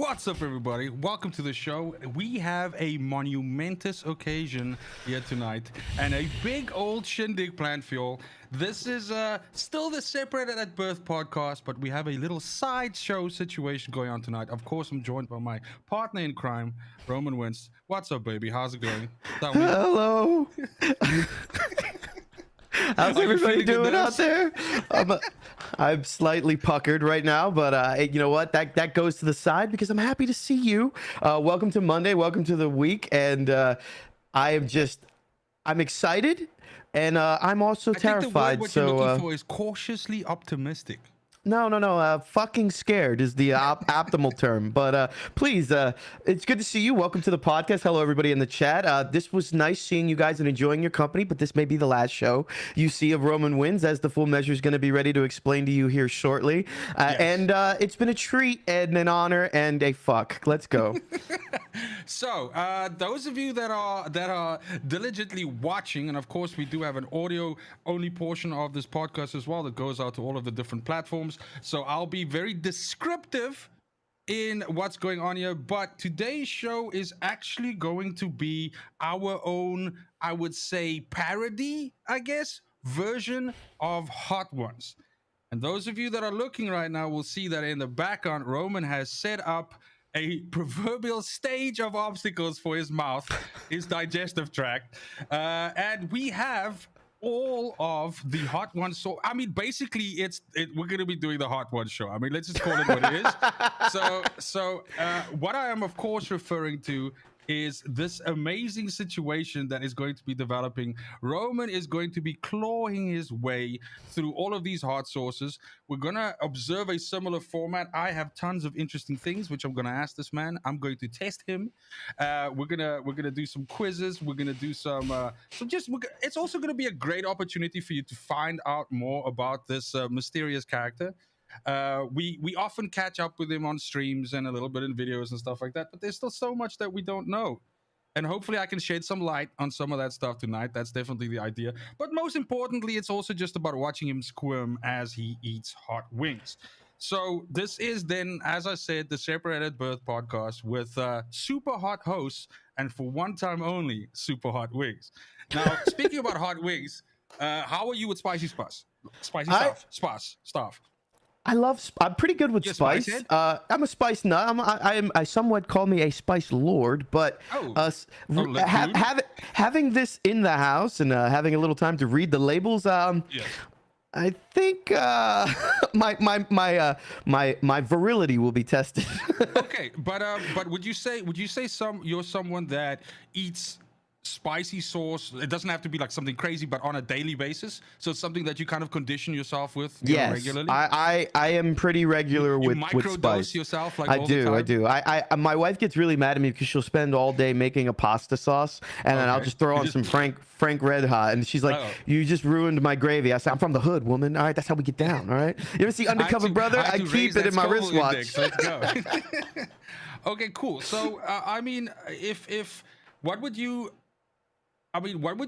What's up, everybody? Welcome to the show. We have a monumentous occasion here tonight and a big old shindig planned for you all. This is still the Separated at Birth podcast, but we have a little sideshow situation going on tonight. Of course, I'm joined by my partner in crime, Roman Wins. What's up, baby? How's it going? Tell me. Hello. How's everybody doing out there? I'm slightly puckered right now, but you know what? That goes to the side because I'm happy to see you. Welcome to Monday. Welcome to the week, and I'm excited, and I'm also terrified. What you're looking for is cautiously optimistic. No. Fucking scared is the optimal term. But please, it's good to see you. Welcome to the podcast. Hello, everybody in the chat. This was nice seeing you guys and enjoying your company, but this may be the last show you see of Roman Wins, as the full measure is going to be ready to explain to you here shortly. Yes. And it's been a treat and an honor and a fuck. Let's go. So, those of you that are diligently watching, and of course we do have an audio-only portion of this podcast as well that goes out to all of the different platforms. So I'll be very descriptive in what's going on here, but today's show is actually going to be our own, I would say, parody, I guess, version of Hot Ones. And those of you that are looking right now will see that in the background, Roman has set up a proverbial stage of obstacles for his mouth, his digestive tract, and we have all of the Hot Ones. So I mean, basically, we're going to be doing the Hot Ones show. I mean, let's just call it what it is. So what I am, of course, referring to is this amazing situation that is going to be developing. Roman is going to be clawing his way through all of these hot sauces. We're going to observe a similar format. I have tons of interesting things which I'm going to ask this man. I'm going to test him. We're gonna do some quizzes. We're gonna do it's also going to be a great opportunity for you to find out more about this mysterious character. We often catch up with him on streams and a little bit in videos and stuff like that, but there's still so much that we don't know, and hopefully I can shed some light on some of that stuff tonight. That's definitely the idea, but most importantly, it's also just about watching him squirm as he eats hot wings. So this is then, as I said, the Separated at Birth podcast with super hot hosts, and for one time only, super hot wings. Now, speaking about hot wings, how are you with spicy stuff? Stuff. I'm pretty good with spice. I'm a spice nut. I somewhat call me a spice lord, but having this in the house and having a little time to read the labels, yes. I think my virility will be tested. Okay, but would you say you're someone that eats spicy sauce? It doesn't have to be like something crazy, but on a daily basis. So it's something that you kind of condition yourself with. Yes, regularly. I am pretty regular with spice. Yourself like I do. I my wife gets really mad at me because she'll spend all day making a pasta sauce, and then I'll just throw on some Frank Red Hot, and she's like, "You just ruined my gravy." I said, "I'm from the hood, woman. All right, that's how we get down. All right." You ever see Undercover Brother? I keep it in my wristwatch. Let's go. Okay, cool. So what would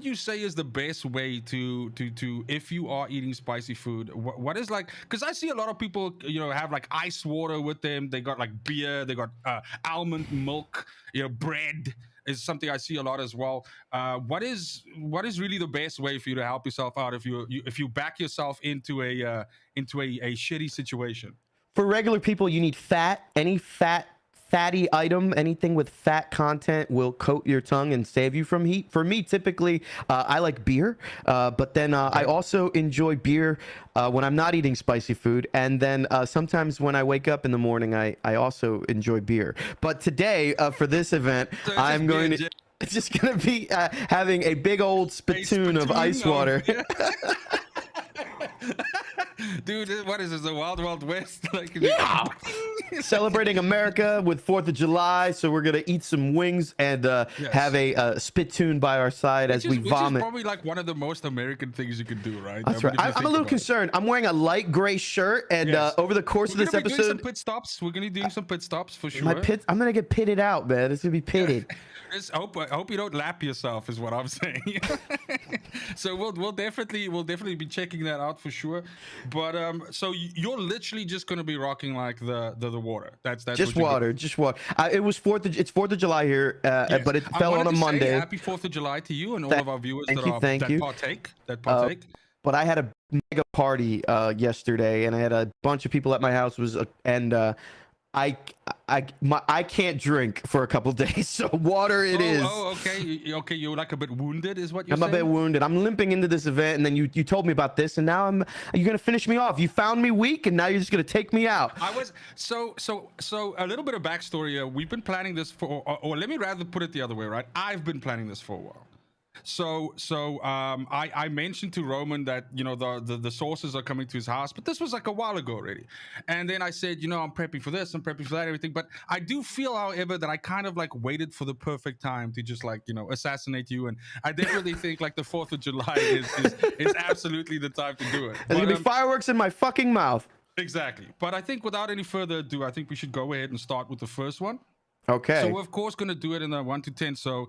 you say is the best way to if you are eating spicy food? What is like? Because I see a lot of people, have like ice water with them. They got like beer. They got almond milk. Bread is something I see a lot as well. What is really the best way for you to help yourself out if you back yourself into a shitty situation? For regular people, you need fat. Any fatty item, anything with fat content will coat your tongue and save you from heat. For me, typically, I like beer, but then I also enjoy beer when I'm not eating spicy food. And then sometimes when I wake up in the morning, I also enjoy beer. But today, for this event, I'm going to... It's just going to be having a big old spittoon of ice water. Dude, what is this, the Wild Wild West? Yeah! Celebrating America with 4th of July, so we're going to eat some wings and have a spittoon by our side as we vomit. Which is probably like one of the most American things you can do, right? That's right. I'm a little concerned. I'm wearing a light gray shirt, and over the course of this episode... We're going to be doing some pit stops. We're going to be doing some pit stops for sure. I'm going to get pitted out, man. It's going to be pitted. I hope you don't lap yourself is what I'm saying. So we'll definitely be checking that out for sure. But so you're literally just gonna be rocking like the water. That's Just what you're water, just water. It was it's 4th of July here, Yes. but it I fell on wanted a to say Monday. happy 4th of July to you and all of our viewers Thank you, thank you. partake. Uh, but I had a mega party yesterday, and I had a bunch of people at my house. I can't drink for a couple days, so water it is. Oh, okay. Okay, you're like a bit wounded, is what you're I'm saying? a bit wounded. I'm limping into this event, and then you told me about this, and now you're gonna finish me off. You found me weak, and now you're just gonna take me out. I was so a little bit of backstory. We've been planning this or let me rather put it the other way, right? I've been planning this for a while. I mentioned to Roman that the sources are coming to his house, but this was like a while ago already. And then I said, I'm prepping for this, I'm prepping for that, everything. But I do feel, however, that I kind of like waited for the perfect time to just like assassinate you. And I definitely think like the 4th of July is absolutely the time to do it. There's gonna be fireworks in my fucking mouth. Exactly. But I think without any further ado, I think we should go ahead and start with the first one. Okay. So we're of course going to do it in the 1 to 10. So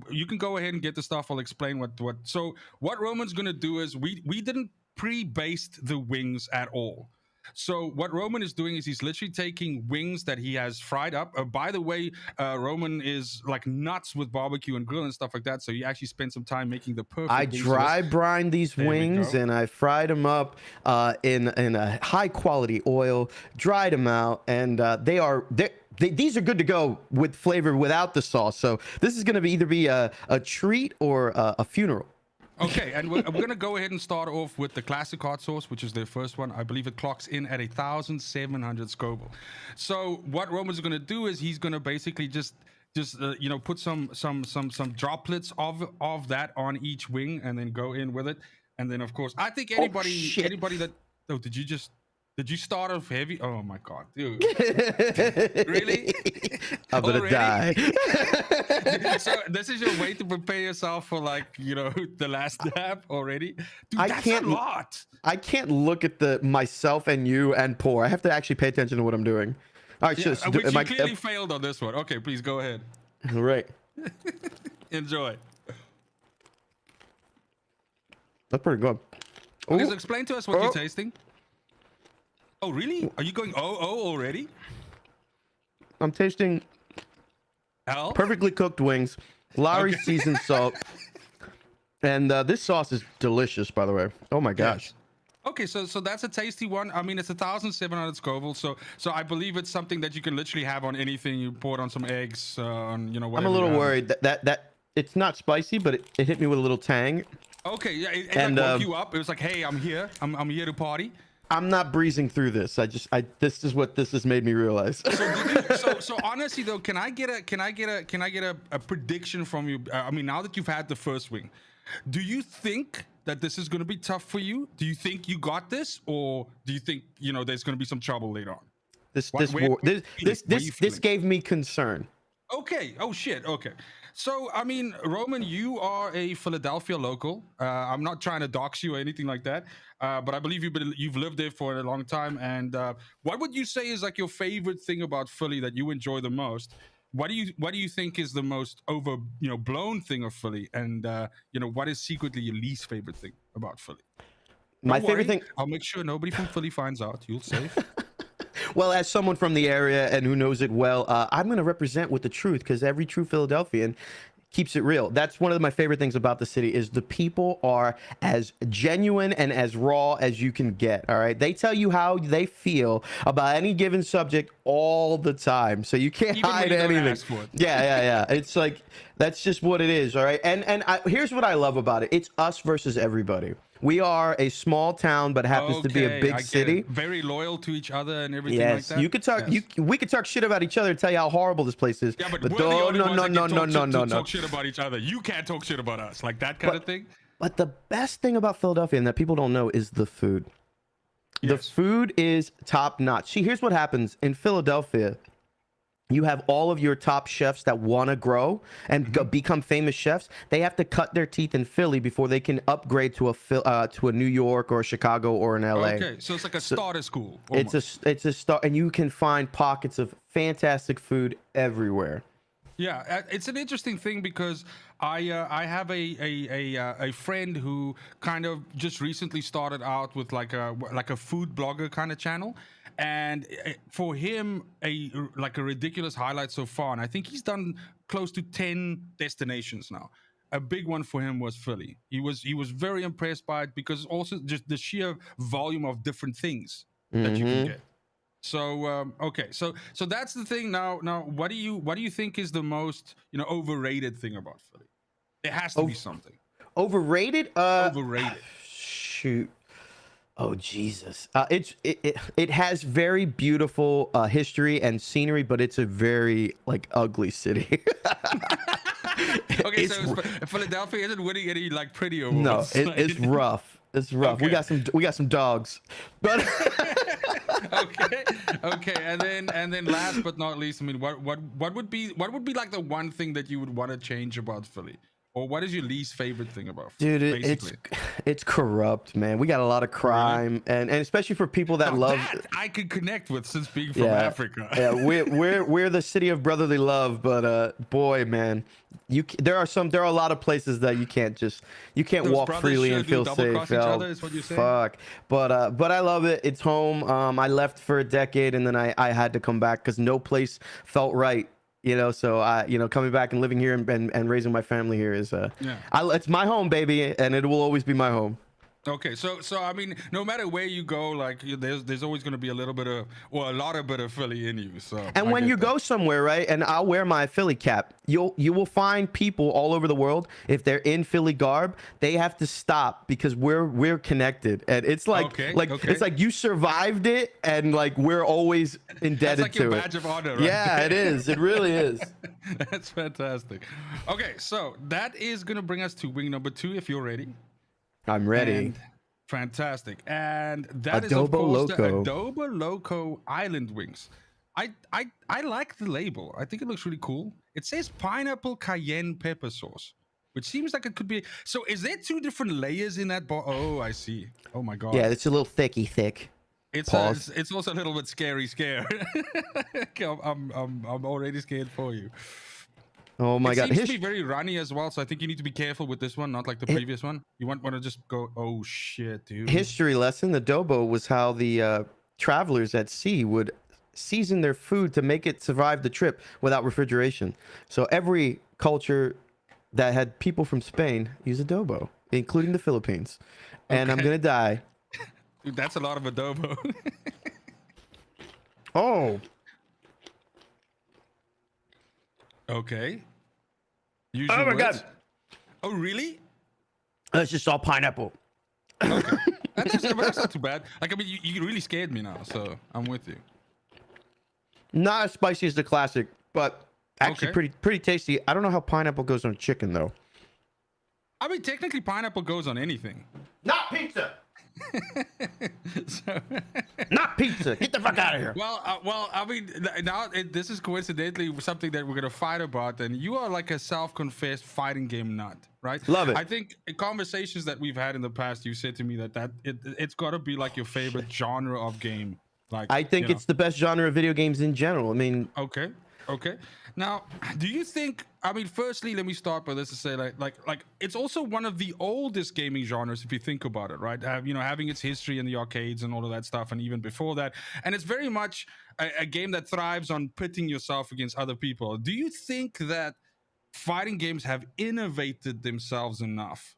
you can go ahead and get the stuff. I'll explain what. So what Roman's going to do is we didn't pre-based the wings at all. So what Roman is doing is he's literally taking wings that he has fried up. By the way, Roman is like nuts with barbecue and grill and stuff like that. So he actually spent some time making the perfect. I dry brined these wings and I fried them up in a high quality oil, dried them out, and these are good to go with flavor without the sauce. So this is going to either be a treat or a funeral. Okay, and we're going to go ahead and start off with the classic hot sauce, which is their first one. I believe it clocks in at 1,700 Scoville. So what Roman's going to do is he's going to basically just put some droplets of that on each wing and then go in with it. And then of course, I think anybody that did you start off heavy? Oh my god, dude! Really? I'm gonna die. So this is your way to prepare yourself for like the last dab already. Dude, that's a lot. I can't look at myself and you and pour. I have to actually pay attention to what I'm doing. All right, yeah, which you clearly failed on this one. Okay, please go ahead. All right. Enjoy. That's pretty good. Okay, so explain to us what you're tasting. Oh, really? Are you going already? I'm tasting perfectly cooked wings, Lowry seasoned salt, and this sauce is delicious, by the way. Oh my gosh. Yes. Okay, so that's a tasty one. I mean, it's 1,700 Scoville, so I believe it's something that you can literally have on anything. You pour it on some eggs, on whatever. I'm a little worried that it's not spicy, but it hit me with a little tang. Okay, yeah, it like woke you up. It was like, hey, I'm here. I'm here to party. I'm not breezing through this. This is what this has made me realize. So honestly though, can I get a prediction from you? I mean, now that you've had the first wing, do you think that this is going to be tough for you? Do you think you got this, or do you think there's going to be some trouble later on? This gave me concern. Okay. Oh shit. Okay. So I mean, Roman, you are a Philadelphia local. I'm not trying to dox you or anything like that, but I believe you've lived there for a long time. And what would you say is like your favorite thing about Philly that you enjoy the most? What do you think is the most blown thing of Philly? And what is secretly your least favorite thing about Philly? My favorite thing. I'll make sure nobody from Philly finds out. You'll safe. Well, as someone from the area and who knows it well, I'm going to represent with the truth, because every true Philadelphian keeps it real. That's one of my favorite things about the city is the people are as genuine and as raw as you can get. All right. They tell you how they feel about any given subject all the time. So you can't hide anything. Yeah. It's like, that's just what it is. All right. And here's what I love about it. It's us versus everybody. We are a small town, but happens to be a big city. Very loyal to each other and everything like that. You could talk. Yes. We could talk shit about each other and tell you how horrible this place is. Yeah, but no. Talk shit about each other. You can't talk shit about us, like that kind of thing. But the best thing about Philadelphia and that people don't know is the food. Yes. The food is top notch. See, here's what happens in Philadelphia. You have all of your top chefs that want to grow and become famous chefs. They have to cut their teeth in Philly before they can upgrade to a New York or a Chicago or an LA. Okay, so it's like a starter school. Almost. It's a start, and you can find pockets of fantastic food everywhere. Yeah, it's an interesting thing because I have a friend who kind of just recently started out with like a food blogger kind of channel, and for him like a ridiculous highlight so far, and I think he's done close to 10 destinations now. A big one for him was Philly. He was very impressed by it because also just the sheer volume of different things that you can get. So okay, so that's the thing. Now, what do you think is the most overrated thing about Philly? There has to be something Overrated? overrated. Shoot. Oh Jesus! It has very beautiful history and scenery, but it's a very like ugly city. Okay, so Philadelphia isn't winning any like pretty No, awards. it's rough. It's rough. Okay. We got some dogs, but Okay, and then last but not least, I mean, what would be like the one thing that you would want to change about Philly, or what is your least favorite thing about Philly? dude, it's corrupt, man. We got a lot of crime, and especially for people that Now love. that I could connect with since being from Yeah, Africa. yeah, we're the city of brotherly love, but boy, man, there are a lot of places that you can't Those walk brothers freely and should feel double-cross safe. each Oh, other, is what you're saying? fuck, but I love it. It's home. I left for a decade, and then I had to come back because no place felt right. So coming back and living here and raising my family here is it's my home, baby, and it will always be my home. Okay, so I mean, no matter where you go, like there's always going to be a little bit of, or a lot of bit of Philly in you. So And I when get you that. go somewhere, right, and I'll wear my Philly cap, you will find people all over the world, if they're in Philly garb, they have to stop because we're connected, and it's like Okay. it's like you survived it, and like we're always indebted That's like to your it. badge of honor, right? Yeah, it is. It really is. That's fantastic. Okay, so that is gonna bring us to wing number 2, if you're ready. I'm ready. And fantastic. And that is of Adobo course Loco. the Adobo Loco Island Wings. I like the label. I think it looks really cool. It says pineapple cayenne pepper sauce, which seems like it could be. So is there 2 different layers in that bar? Oh, I see. Oh my god. Yeah, it's a little thick. It's Pause. it's also a little bit scary. I'm already scared for you. Oh my It god. seems to be very runny as well, so I think you need to be careful with this one, not like the previous one. You want to just go, oh shit, dude. History lesson: the adobo was how the travelers at sea would season their food to make it survive the trip without refrigeration. So every culture that had people from Spain use adobo, including the Philippines. And I'm Okay. gonna die. Dude, that's a lot of adobo. Oh, Okay. Use Oh your my words. God. Oh, really? that's just all pineapple. Okay. That's not too bad. Like, I mean, you really scared me now, so I'm with you. Not as spicy as the classic, but actually Okay. pretty tasty. I don't know how pineapple goes on chicken though. I mean, technically, pineapple goes on anything. Not pizza. So, Not pizza. Get the fuck out of here. well, I mean, now this is coincidentally something that we're gonna fight about, and you are like a self-confessed fighting game nut, right? Love it. I think in conversations that we've had in the past, you said to me that it's got to be like your favorite genre of game. Like, I think it's the best genre of video games in general. I mean, Okay. Now, do you think? I mean, firstly, let me start by this to say, like, it's also one of the oldest gaming genres if you think about it, right? Having its history in the arcades and all of that stuff, and even before that, and it's very much a game that thrives on pitting yourself against other people. Do you think that fighting games have innovated themselves enough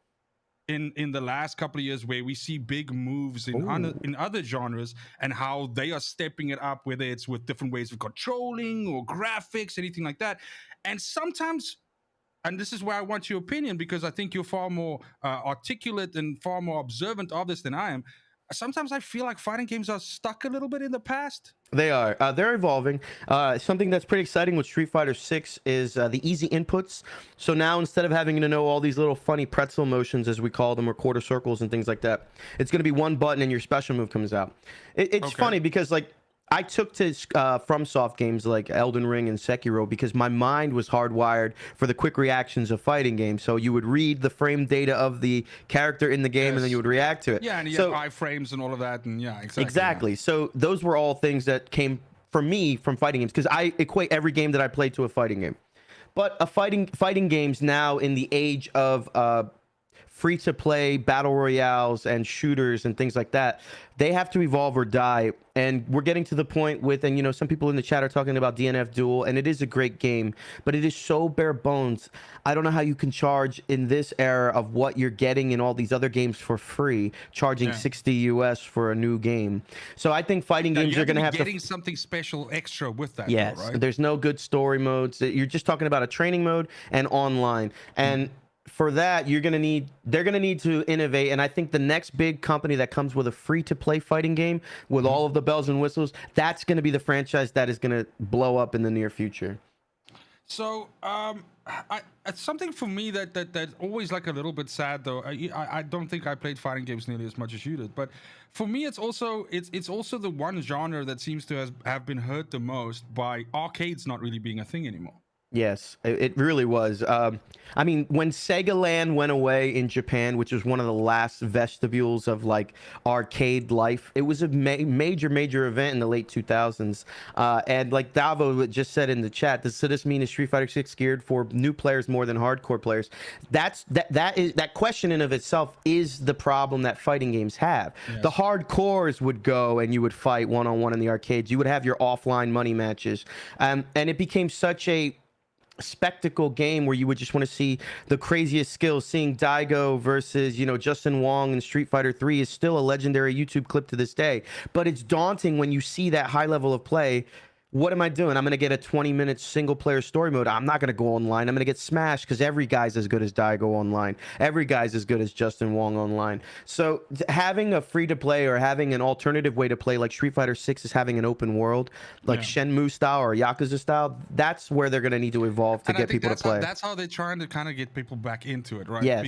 in the last couple of years, where we see big moves in other genres and how they are stepping it up, whether it's with different ways of controlling or graphics, anything like that? And sometimes, and this is where I want your opinion, because I think you're far more articulate and far more observant of this than I am. Sometimes I feel like fighting games are stuck a little bit in the past. they are. They're evolving. Something that's pretty exciting with Street Fighter 6 is the easy inputs. So now instead of having to know all these little funny pretzel motions, as we call them, or quarter circles and things like that, it's going to be one button and your special move comes out. It's Okay. funny because like I took to FromSoft games like Elden Ring and Sekiro because my mind was hardwired for the quick reactions of fighting games. So you would read the frame data of the character in the game, and then Yes. you would react to it. Yeah, and you so, have iframes and all of that, and yeah, exactly. Exactly. So those were all things that came for me from fighting games because I equate every game that I play to a fighting game. But fighting games now in the age of free to play battle royales and shooters and things like that, they have to evolve or die. And we're getting to the point with, and you know, some people in the chat are talking about DNF Duel, and it is a great game, but it is so bare bones. I don't know how you can charge in this era of what you're getting in all these other games for free, charging 60 US for a new game. So I think fighting games are going to have getting something special extra with that. Yes, though, right? There's no good story modes. You're just talking about a training mode and online. And for that, they're gonna need to innovate. And I think the next big company that comes with a free-to-play fighting game with all of the bells and whistles, that's gonna be the franchise that is gonna blow up in the near future. So, it's something for me that's always like a little bit sad though. I don't think I played fighting games nearly as much as you did, but for me, it's also the one genre that seems to have been hurt the most by arcades not really being a thing anymore. Yes, it really was. I mean, when Sega Land went away in Japan, which was one of the last vestibules of like arcade life, it was a major event in the late 2000s. And like Davo just said in the chat, does this mean is Street Fighter 6 geared for new players more than hardcore players? That question in of itself is the problem that fighting games have. Yes. The hardcores would go and you would fight one-on-one in the arcades. You would have your offline money matches, and it became such a spectacle game where you would just want to see the craziest skills. Seeing Daigo versus, you know, Justin Wong in Street Fighter 3 is still a legendary YouTube clip to this day, but it's daunting when you see that high level of play. What am I doing? I'm going to get a 20-minute single-player story mode. I'm not going to go online. I'm going to get smashed because every guy's as good as Daigo online. Every guy's as good as Justin Wong online. So having a free-to-play or having an alternative way to play like Street Fighter 6 is having an open world, like Shenmue style or Yakuza style, that's where they're going to need to evolve to get people to play. That's how they're trying to kind of get people back into it, right? Yes.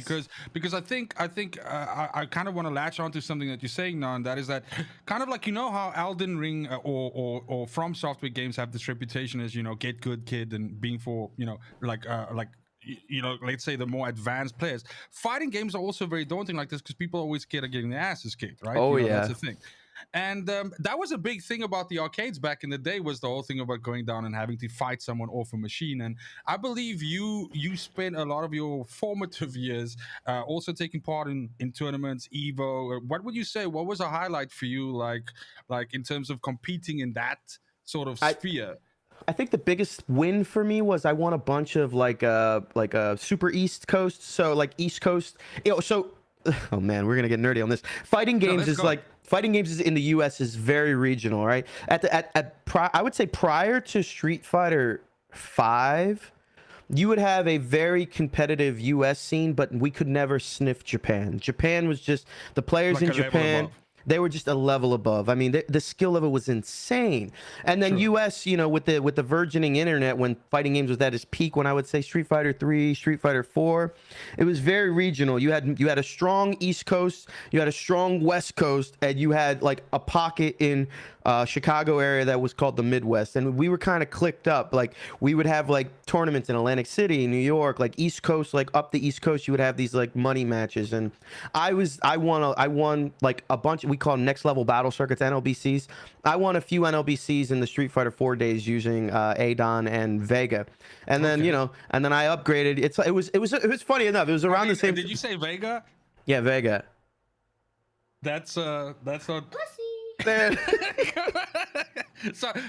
Because I think I kind of want to latch onto something that you're saying now, and that is that kind of like, you know how Elden Ring or From Software games have this reputation as, you know, get good kid and being for, you know, like you know, let's say the more advanced players. Fighting games are also very daunting like this because people are always scared of getting their asses kicked, right? Oh, you know, yeah. That's the thing. And that was a big thing about the arcades back in the day, was the whole thing about going down and having to fight someone off a machine. And I believe you spent a lot of your formative years also taking part in tournaments, Evo. What would you say? What was a highlight for you, like in terms of competing in that sort of sphere? I think the biggest win for me was I won a bunch of like a Super East Coast, so like East Coast. You know, so oh man, we're gonna get nerdy on this. Fighting games is in the U.S. is very regional, right? I would say prior to Street Fighter 5, you would have a very competitive U.S. scene, but we could never sniff Japan. Japan was just the players in Japan. They were just a level above. I mean, the skill level was insane. And then US, you know, with the burgeoning internet, when fighting games was at its peak, when I would say Street Fighter 3, Street Fighter 4, it was very regional. You had a strong East Coast, you had a strong West Coast, and you had like a pocket in Chicago area that was called the Midwest. And we were kind of clicked up. Like we would have like tournaments in Atlantic City, New York, like East Coast, like up the East Coast, you would have these like money matches. And I won like a bunch. We call them next level battle circuits, NLBCs. I won a few NLBCs in the Street Fighter 4 days using Adon and Vega, and then you know, and then I upgraded. It was funny enough. It was around the same. Did you say Vega? Yeah, Vega. That's not.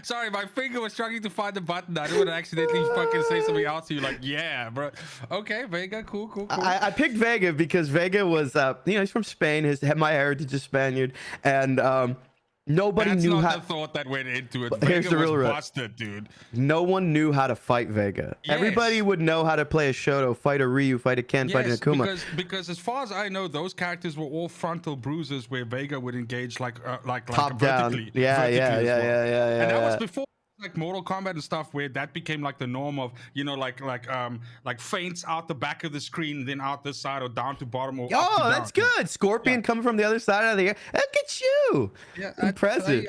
Sorry, my finger was struggling to find the button. I didn't want to accidentally fucking say something else to you. Like, yeah, bro. Okay, Vega, cool. I picked Vega because Vega was, you know, he's from Spain. My heritage is Spaniard, and nobody knew how. That's not the thought that went into it. Here's Vega the real was busted, dude. No one knew how to fight Vega. Yes. Everybody would know how to play a Shoto, fight a Ryu, fight a Ken, fight an Akuma. Because as far as I know, those characters were all frontal bruisers where Vega would engage like top down. Vertically, Yeah. And that was before like Mortal Kombat and stuff, where that became like the norm of, you know, like feints out the back of the screen, then out this side or down to bottom. Or oh, that's good. Scorpion coming from the other side of the air. Look at you. Yeah, impressive.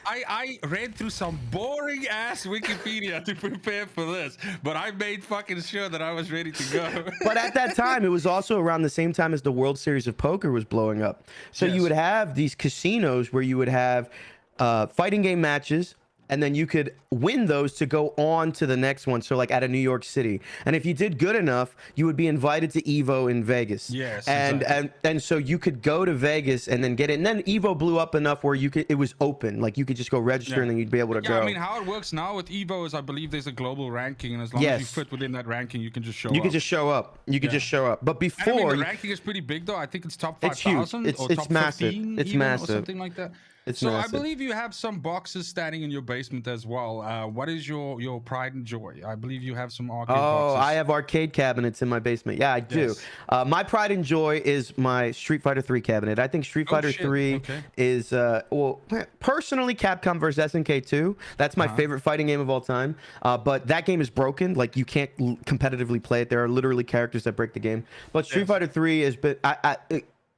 I read through some boring ass Wikipedia to prepare for this, but I made fucking sure that I was ready to go. But at that time, it was also around the same time as the World Series of Poker was blowing up. So you would have these casinos where you would have fighting game matches, and then you could win those to go on to the next one. So like at a New York City, and if you did good enough, you would be invited to Evo in Vegas. Yes, and exactly. and so you could go to Vegas and then get it. And then Evo blew up enough where you could, it was open, like you could just go register and then you'd be able to go. I mean, how it works now with Evo is I believe there's a global ranking, and as long as you fit within that ranking, you can just show up. You could just show up. You could just show up. But before, I mean, the ranking is pretty big though. I think it's top 5,000 or top massive. 15 It's even, massive. or something like that. It's so massive. I believe you have some boxes standing in your basement as well. What is your pride and joy? I believe you have some arcade boxes. I have arcade cabinets in my basement. Yeah, I do. Yes. My pride and joy is my Street Fighter 3 cabinet. I think Street Fighter 3 is, well, personally, Capcom vs. SNK 2. That's my favorite fighting game of all time. But that game is broken. Like, you can't competitively play it. There are literally characters that break the game. But Street Fighter 3 has been...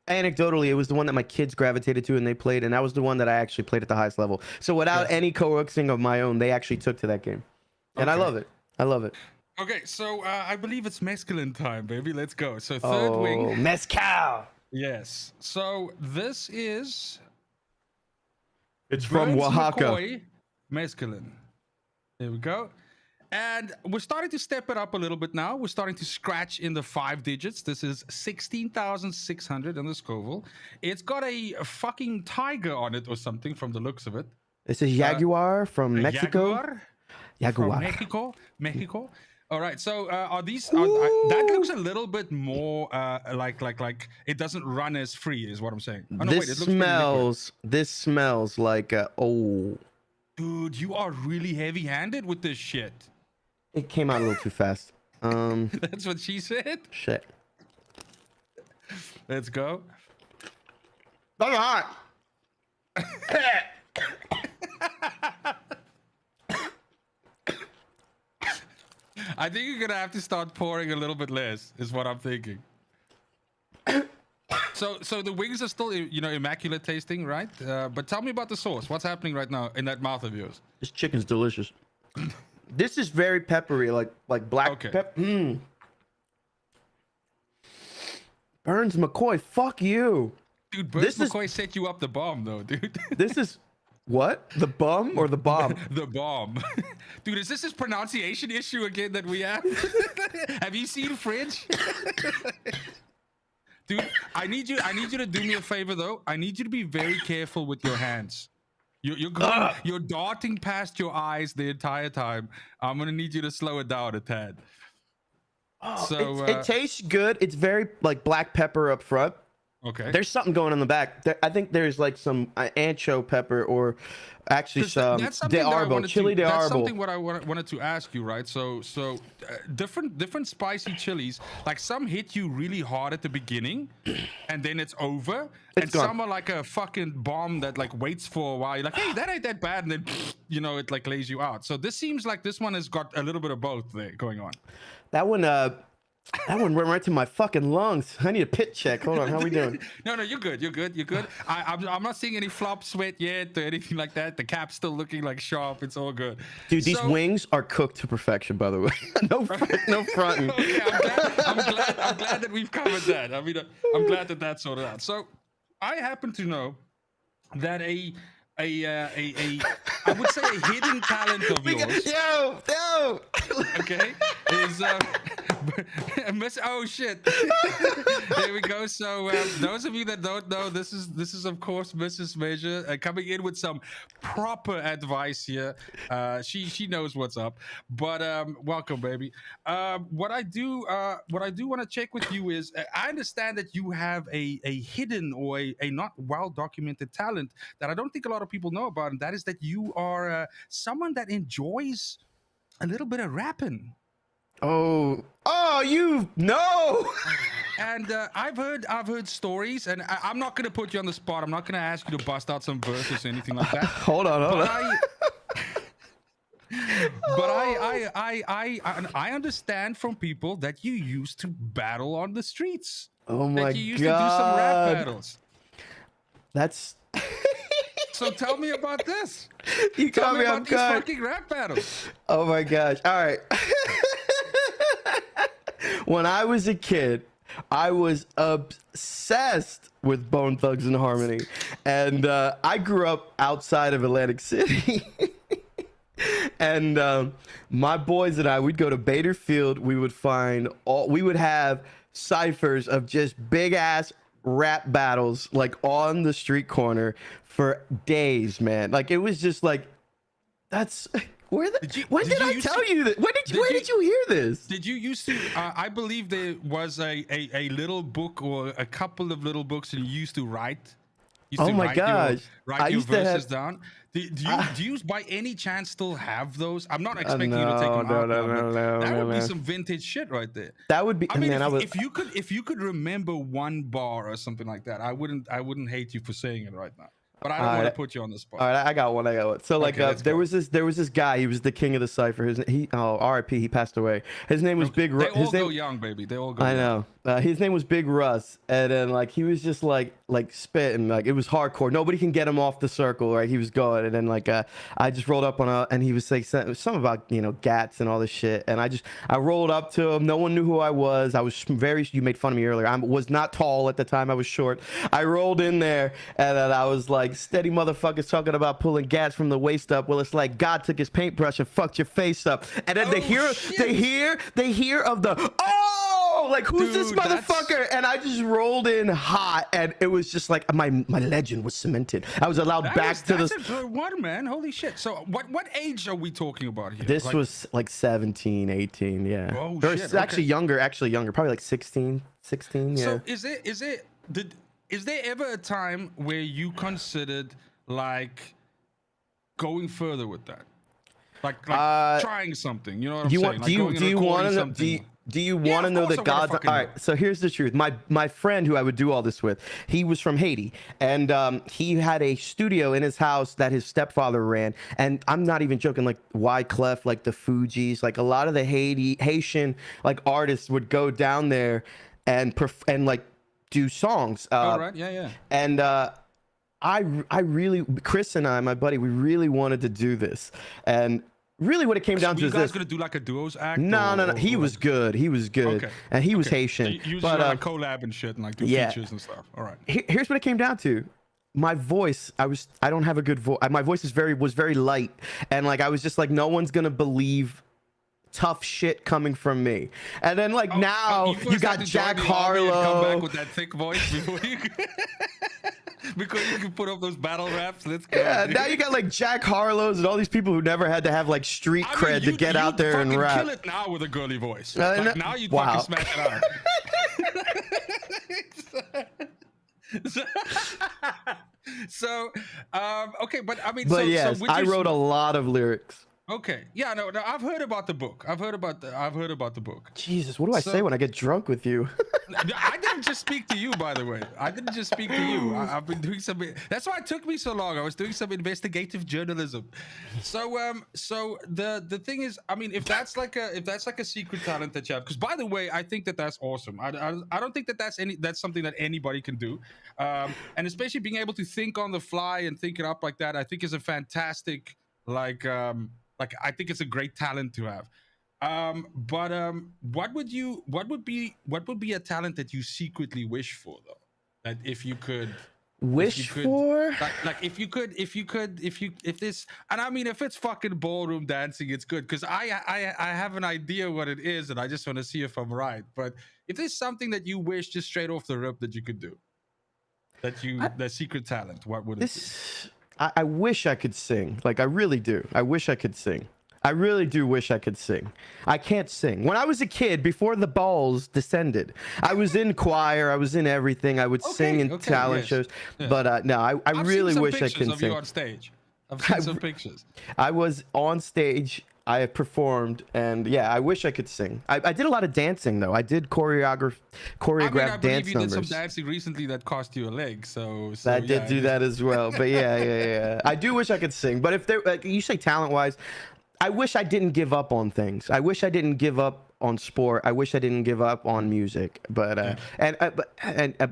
anecdotally, it was the one that my kids gravitated to and they played, and that was the one that I actually played at the highest level. So without any coaxing of my own, they actually took to that game, and I love it. I love it. Okay, so I believe it's mescaline time, baby. Let's go. So third wing. Mezcal. Yes. So this is. It's from Oaxaca. McCoy mescaline. There we go. And we're starting to step it up a little bit now. We're starting to scratch in the 5 digits. This is 16,600 in the Scoville. It's got a fucking tiger on it or something from the looks of it. This is Jaguar from Mexico. Jaguar. From Mexico. All right. So are these? That looks a little bit more like it doesn't run as free, is what I'm saying. Oh, no, This smells like oh. Dude, you are really heavy-handed with this shit. It came out a little too fast. That's what she said. Shit. Let's go. That's hot. I think you're gonna have to start pouring a little bit less, is what I'm thinking. So the wings are still, immaculate tasting, right? But tell me about the sauce. What's happening right now in that mouth of yours? This chicken's delicious. This is very peppery, like black pepper. Burns McCoy, fuck you. Dude, Burns McCoy set you up the bomb, though, dude. This is what? The bum or the bomb? The bomb. Dude, is this pronunciation issue again that we have? Have you seen French? Dude, I need you to do me a favor though. I need you to be very careful with your hands. You're darting past your eyes the entire time. I'm gonna need you to slow it down a tad. Oh, so it tastes good. It's very like black pepper up front. Okay. There's something going on the back. I think there's like some ancho pepper or actually some de arbol, chili de arbol. That's something what I wanted to ask you, right? So different spicy chilies, like some hit you really hard at the beginning and then it's over. And some are like a fucking bomb that like waits for a while. You're like, hey, that ain't that bad. And then, it like lays you out. So this seems like this one has got a little bit of both there going on. That one went right to my fucking lungs. I need a pit check. Hold on, how we doing? No, you're good. You're good. I'm not seeing any flop sweat yet or anything like that. The cap's still looking like sharp. It's all good. Dude, these wings are cooked to perfection, by the way. no fronting. Okay, I'm glad that we've covered that. I mean, I'm glad that that's sorted out. So I happen to know that I would say a hidden talent of yours. Yo. Okay, is oh shit. There we go. So those of you that don't know, this is of course Mrs. Major coming in with some proper advice here. She knows what's up. But welcome, baby. What I do want to check with you is I understand that you have a hidden or a not well documented talent that I don't think a lot of people know about, and that is that you are someone that enjoys a little bit of rapping. Oh, you know. And I've heard stories, and I'm not gonna put you on the spot. I'm not gonna ask you to bust out some verses or anything like that. Hold on. But I understand from people that you used to battle on the streets. Oh my god! That you used to do some rap battles. That's. So tell me about this. You tell got me about these fucking rap battles. Oh my gosh! All right. When I was a kid, I was obsessed with Bone Thugs and Harmony, and I grew up outside of Atlantic City. And my boys and I, we'd go to Bader Field. We would have ciphers of just big ass rap battles like on the street corner for days, man. Like it was just like, that's when did I tell you that? Where did you hear this? Did you used to? I believe there was a little book or a couple of little books, and you used to write. Oh my gosh! Write your verses down. Do you by any chance still have those? I'm not expecting you to take them out. No, that would be some vintage shit right there. That would be. I mean, if you could remember one bar or something like that, I wouldn't hate you for saying it right now. But I don't want to put you on the spot. All right, I got one. So like, there was this guy. He was the king of the cipher. R.I.P. He passed away. His name was Big Russ. They all go young, baby. They all go. I know. His name was Big Russ, and then like he was just like spitting, like it was hardcore. Nobody can get him off the circle, right? He was going, and then like I just rolled up on and he was like something about gats and all this shit, and I rolled up to him. No one knew who I was. I was you made fun of me earlier. I was not tall at the time. I was short. I rolled in there, and then I was like, steady motherfuckers talking about pulling gats from the waist up. Well, it's like God took his paintbrush and fucked your face up, and then they hear of the like who's this motherfucker? And I just rolled in hot, and it was just like my legend was cemented. I was allowed back to the. That's a good one, man. Holy shit! So what age are we talking about here? This was like 17, 18, yeah. Oh shit! It's actually younger, probably like 16, yeah. So is there ever a time where you considered like going further with that, like trying something? You know what I'm saying? Do you want to know? Do you want to know the gods? All right, so here's the truth. My friend who I would do all this with, he was from Haiti, and he had a studio in his house that his stepfather ran. And I'm not even joking. Like Wyclef, like the Fugees, like a lot of the Haitian like artists would go down there and like do songs. Oh, right, yeah. And I really, Chris and I, my buddy, we really wanted to do this, and. Really, what it came down to is this. You guys gonna do like a duos act? No. He was good. Okay. And he was Haitian. So you but like collab and shit and like do features and stuff. All right. Here's what it came down to. My voice, I don't have a good voice. My voice was very light, and like I was just like, no one's gonna believe tough shit coming from me. And then like now you got Jack Harlow. Come back with that thick voice before you. Because you can put up those battle raps. Let's go. Yeah, now you got like Jack Harlow's and all these people who never had to have like street cred to get out there and rap. Kill it now with a girly voice. Like, now you fucking smash it out. So, okay, but I mean, yes, so I wrote a lot of lyrics. Okay, yeah, no, I've heard about the book. I've heard about the book. Jesus, what do I say when I get drunk with you? I didn't just speak to you, by the way. I didn't just speak to you. I've been doing some. That's why it took me so long. I was doing some investigative journalism. So, so the thing is, I mean, if that's like a secret talent that you have, because by the way, I think that's awesome. I don't think that's something that anybody can do, and especially being able to think on the fly and think it up like that, I think is a fantastic like I think it's a great talent to have. But what would be a talent that you secretly wish for though? That if you could for if this, and I mean if it's fucking ballroom dancing, it's good because I have an idea what it is and I just want to see if I'm right. But if there's something that you wish just straight off the rip that you could do, that secret talent, what would it be? I wish I could sing. Like, I really do. I wish I could sing. I really do wish I could sing. I can't sing. When I was a kid, before the balls descended, I was in choir. I was in everything. I would sing in talent shows. Yeah. But no, I really wish I could sing. You on stage. I've seen some pictures. I was on stage. I have performed, and yeah, I wish I could sing. I did a lot of dancing though. I did choreographed dance you numbers. Did some dancing recently that cost you a leg, so I did do that as well. But yeah. I do wish I could sing. But if there, like you say, talent-wise, I wish I didn't give up on things. I wish I didn't give up on sport. I wish I didn't give up on music. But and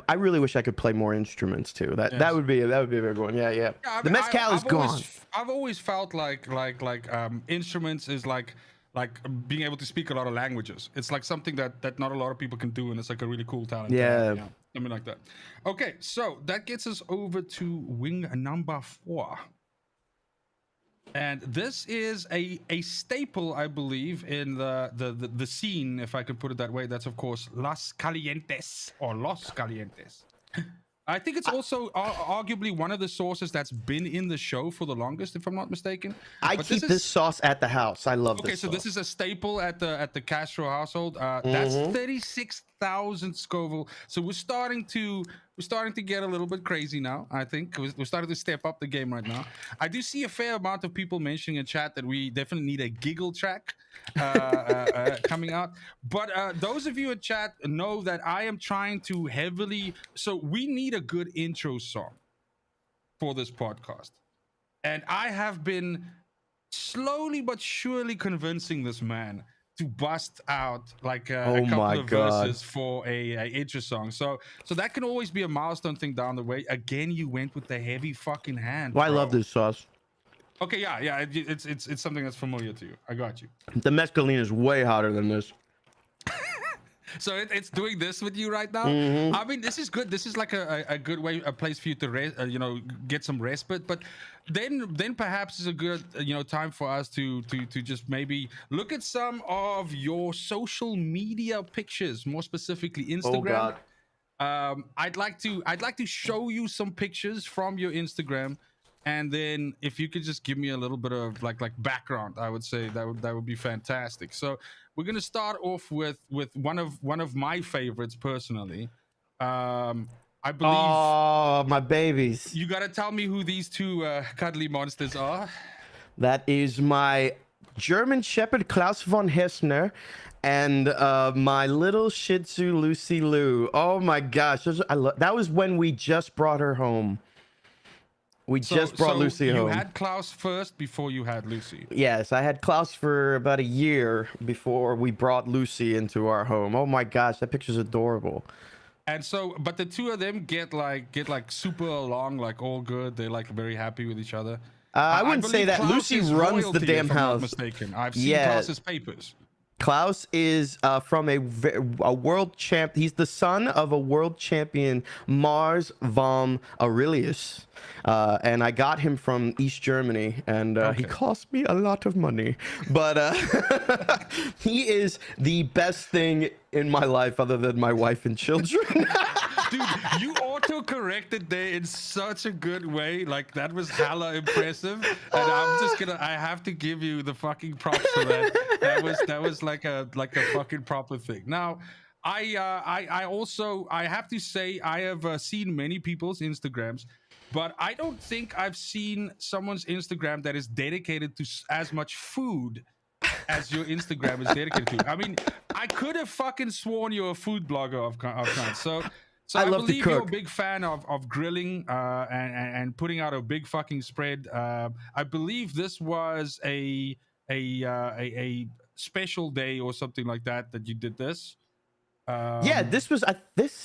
I really wish I could play more instruments too. That would be a big one. Yeah. The mezcal is gone. I've always felt like instruments is like being able to speak a lot of languages. It's like something that not a lot of people can do, and it's like a really cool talent. Yeah. Something like that. Okay, so that gets us over to wing number 4. And this is a staple, I believe, in the scene, if I could put it that way. That's of course Las Calientes or Los Calientes. I think it's also arguably one of the sauces that's been in the show for the longest, if I'm not mistaken. I keep this sauce at the house. I love this. Okay, so this is a staple at the Castro household. That's 36,000 Scoville. So we're starting to get a little bit crazy now. I think we're starting to step up the game right now. I do see a fair amount of people mentioning in chat that we definitely need a giggle track coming out. But those of you in chat know that I am trying to heavily. So we need a good intro song for this podcast, and I have been slowly but surely convincing this man to bust out like a couple of verses for a intro song. So that can always be a milestone thing down the way. Again, you went with the heavy fucking hand. Well, I love this sauce. Okay, yeah, it's something that's familiar to you. I got you. The mescaline is way hotter than this. So it's doing this with you right now. I mean, this is good. This is like a good way, a place for you to get some respite. But then perhaps is a good time for us to just maybe look at some of your social media pictures, more specifically Instagram. Oh God. I'd like to show you some pictures from your Instagram. And then if you could just give me a little bit of like background, I would say that would be fantastic. So we're gonna start off with one of my favorites personally. I believe. Oh, my babies! You gotta tell me who these two cuddly monsters are. That is my German Shepherd Klaus von Hessner and my little Shih Tzu Lucy Lou. Oh my gosh, that was when we just brought her home. We just brought Lucy home. You had Klaus first before you had Lucy. Yes, I had Klaus for about a year before we brought Lucy into our home. Oh my gosh, that picture's adorable. And so, but the two of them get like super along, like all good. They're like very happy with each other. I wouldn't say that. Klaus Lucy runs the damn if I'm house. not mistaken. I've seen Klaus's papers. Klaus is from a world champ. He's the son of a world champion, Mars von Aurelius. And I got him from East Germany, and he cost me a lot of money. But he is the best thing in my life other than my wife and children. Dude, you auto-corrected there in such a good way. Like, that was hella impressive. And I have to give you the fucking props for that. That was like a fucking proper thing. Now, I also have to say I have seen many people's Instagrams, but I don't think I've seen someone's Instagram that is dedicated to as much food as your Instagram is dedicated to. I mean, I could have fucking sworn you're a food blogger of kinds. So I believe you're a big fan of grilling and putting out a big fucking spread. I believe this was a special day or something like that you did this. Yeah, this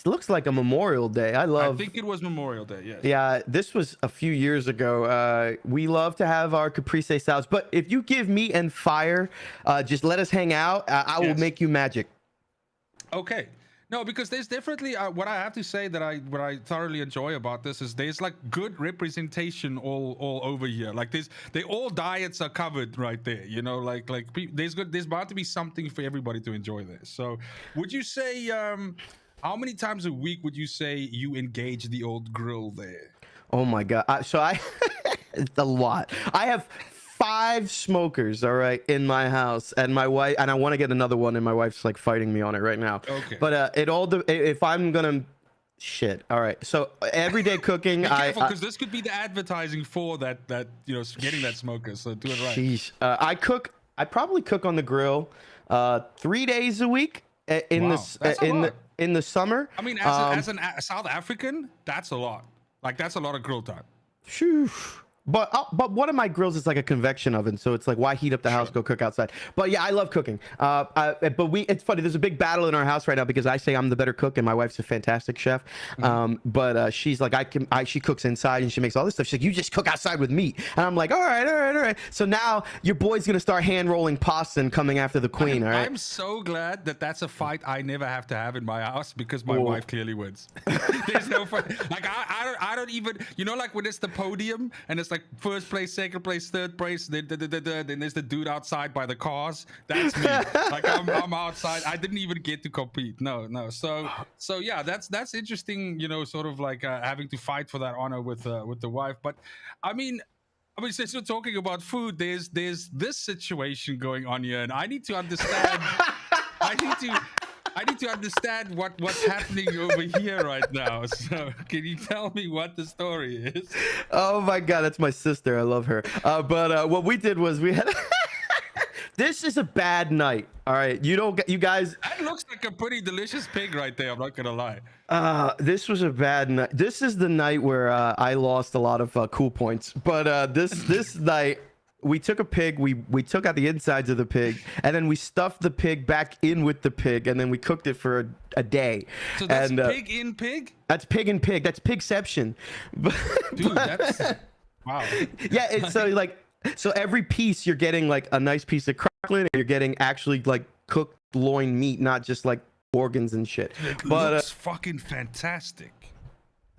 looks like a Memorial Day. I think it was Memorial Day. Yes. Yeah, this was a few years ago. We love to have our caprese salads, but if you give me and fire, just let us hang out. I will make you magic. Okay. No, because there's definitely what I have to say that what I thoroughly enjoy about this is there's like good representation all over here. Like all diets are covered right there. You know, like there's bound to be something for everybody to enjoy this. So, would you say how many times a week would you say you engage the old grill there? Oh my God! It's a lot. I have 5 smokers, all right, in my house, and my wife, and I want to get another one, and my wife's like fighting me on it right now. Okay. But if I'm gonna all right. So everyday cooking, be careful, because this could be the advertising for that getting that smoker. So do it right. Sheesh. I probably cook on the grill 3 days a week in the summer. I mean, as a South African, that's a lot. Like, that's a lot of grill time. Shoo. But one of my grills is like a convection oven, so it's like, why heat up the house, go cook outside? But yeah, I love cooking. It's funny, there's a big battle in our house right now because I say I'm the better cook and my wife's a fantastic chef. But she's like, she cooks inside and she makes all this stuff. She's like, you just cook outside with me. And I'm like, all right. So now your boy's gonna start hand rolling pasta and coming after the queen. All right. I'm so glad that that's a fight I never have to have in my house because my wife clearly wins. There's no fight. Like I don't even, like when it's the podium and it's like first place, second place, third place. Then there's the dude outside by the cars. That's me. Like I'm outside. I didn't even get to compete. No. So yeah, that's interesting. You know, sort of like having to fight for that honor with the wife. But I mean, since we're talking about food, there's this situation going on here, and I need to understand. I need to understand what's happening over here right now. So, can you tell me what the story is? Oh my God, that's my sister. I love her. But what we did was we had. This is a bad night. All right, you guys. That looks like a pretty delicious pig right there. I'm not gonna lie. This was a bad night. This is the night where I lost a lot of cool points. But this night. We took a pig, we took out the insides of the pig, and then we stuffed the pig back in with the pig, and then we cooked it for a day. So that's pig in pig? That's pig in pig. That's pigception. Dude, that's... Wow. Yeah, so every piece you're getting like a nice piece of cracklin, and you're getting actually like cooked loin meat, not just like organs and shit. It looks fucking fantastic.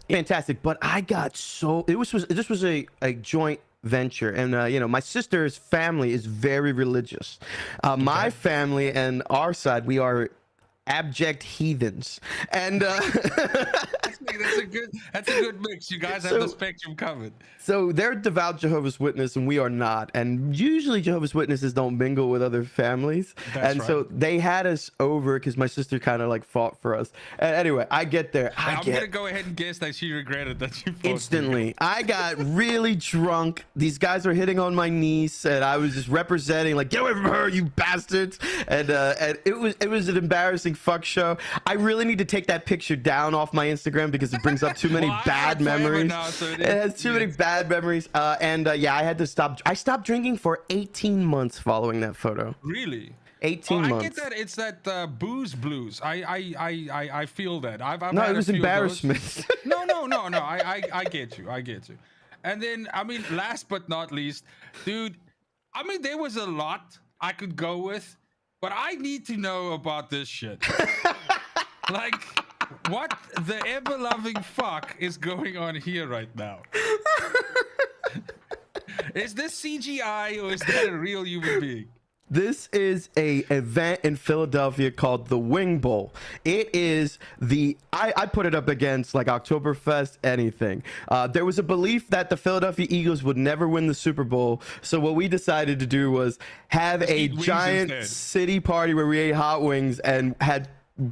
Fantastic, but I got this was a joint venture, and you know, my sister's family is very religious. My family and our side, we are abject heathens, and that's a good mix. You guys have the spectrum covered. So they're devout Jehovah's Witness, and we are not. And usually Jehovah's Witnesses don't mingle with other families. That's right. So they had us over because my sister kind of like fought for us. And anyway, I get there. I'm gonna go ahead and guess that she regretted that you fought instantly. I got really drunk. These guys were hitting on my niece, and I was just representing, like, get away from her, you bastards. And it was an embarrassing fuck show. I really need to take that picture down off my Instagram because it brings up too many bad memories. Now, so it has too many bad memories. Yeah, I had to stop. I stopped drinking for 18 months following that photo. Really? 18 months. I get that. It's that booze blues. I feel that. I've no, had it was embarrassment. No. I get you. And then, I mean, last but not least, dude, I mean, there was a lot I could go with, but I need to know about this shit. Like, what the ever-loving fuck is going on here right now? Is this CGI or is that a real human being? This is a event in Philadelphia called the Wing Bowl. It is I put it up against like Oktoberfest, anything. There was a belief that the Philadelphia Eagles would never win the Super Bowl. So what we decided to do was have a giant city party where we ate hot wings and had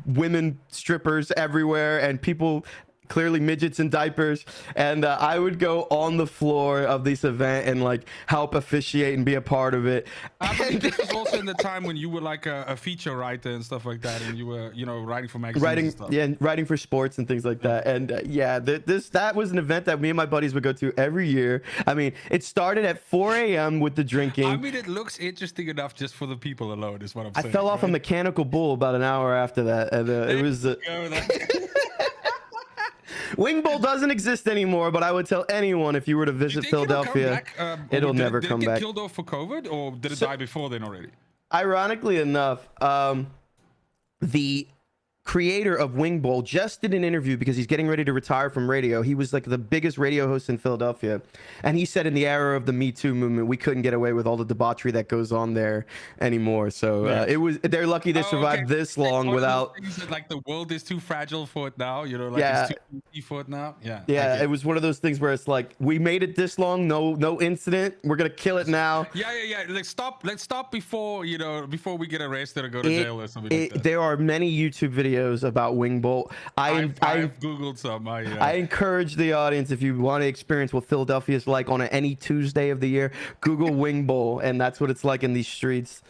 women strippers everywhere and people, clearly midgets in diapers, and I would go on the floor of this event and like help officiate and be a part of it. I believe this was also in the time when you were like a feature writer and stuff like that, and you were, you know, writing for magazines and stuff. Writing for sports and things like that. And that was an event that me and my buddies would go to every year. I mean, it started at 4 a.m. with the drinking. I mean, it looks interesting enough just for the people alone, is what I'm saying. I fell off a mechanical bull about an hour after that, and it was. Wing Bowl doesn't exist anymore, but I would tell anyone, if you were to visit Philadelphia, it'll never come back. Did it get killed off for COVID, or did it die before then already? Ironically enough, the creator of Wing Bowl just did an interview because he's getting ready to retire from radio. He was like the biggest radio host in Philadelphia, and he said in the era of the Me Too movement, we couldn't get away with all the debauchery that goes on there anymore. So they're lucky they survived this long without. Like the world is too fragile for it now, you know, like it's too easy for it now. Yeah, it was one of those things where it's like, we made it this long, no incident, we're gonna kill it now. Yeah. Let's stop before we get arrested or go to jail or something like that. There are many YouTube videos about Wing Bowl. I've googled some. I encourage the audience, if you want to experience what Philadelphia is like on any Tuesday of the year, Google Wing Bowl, and that's what it's like in these streets.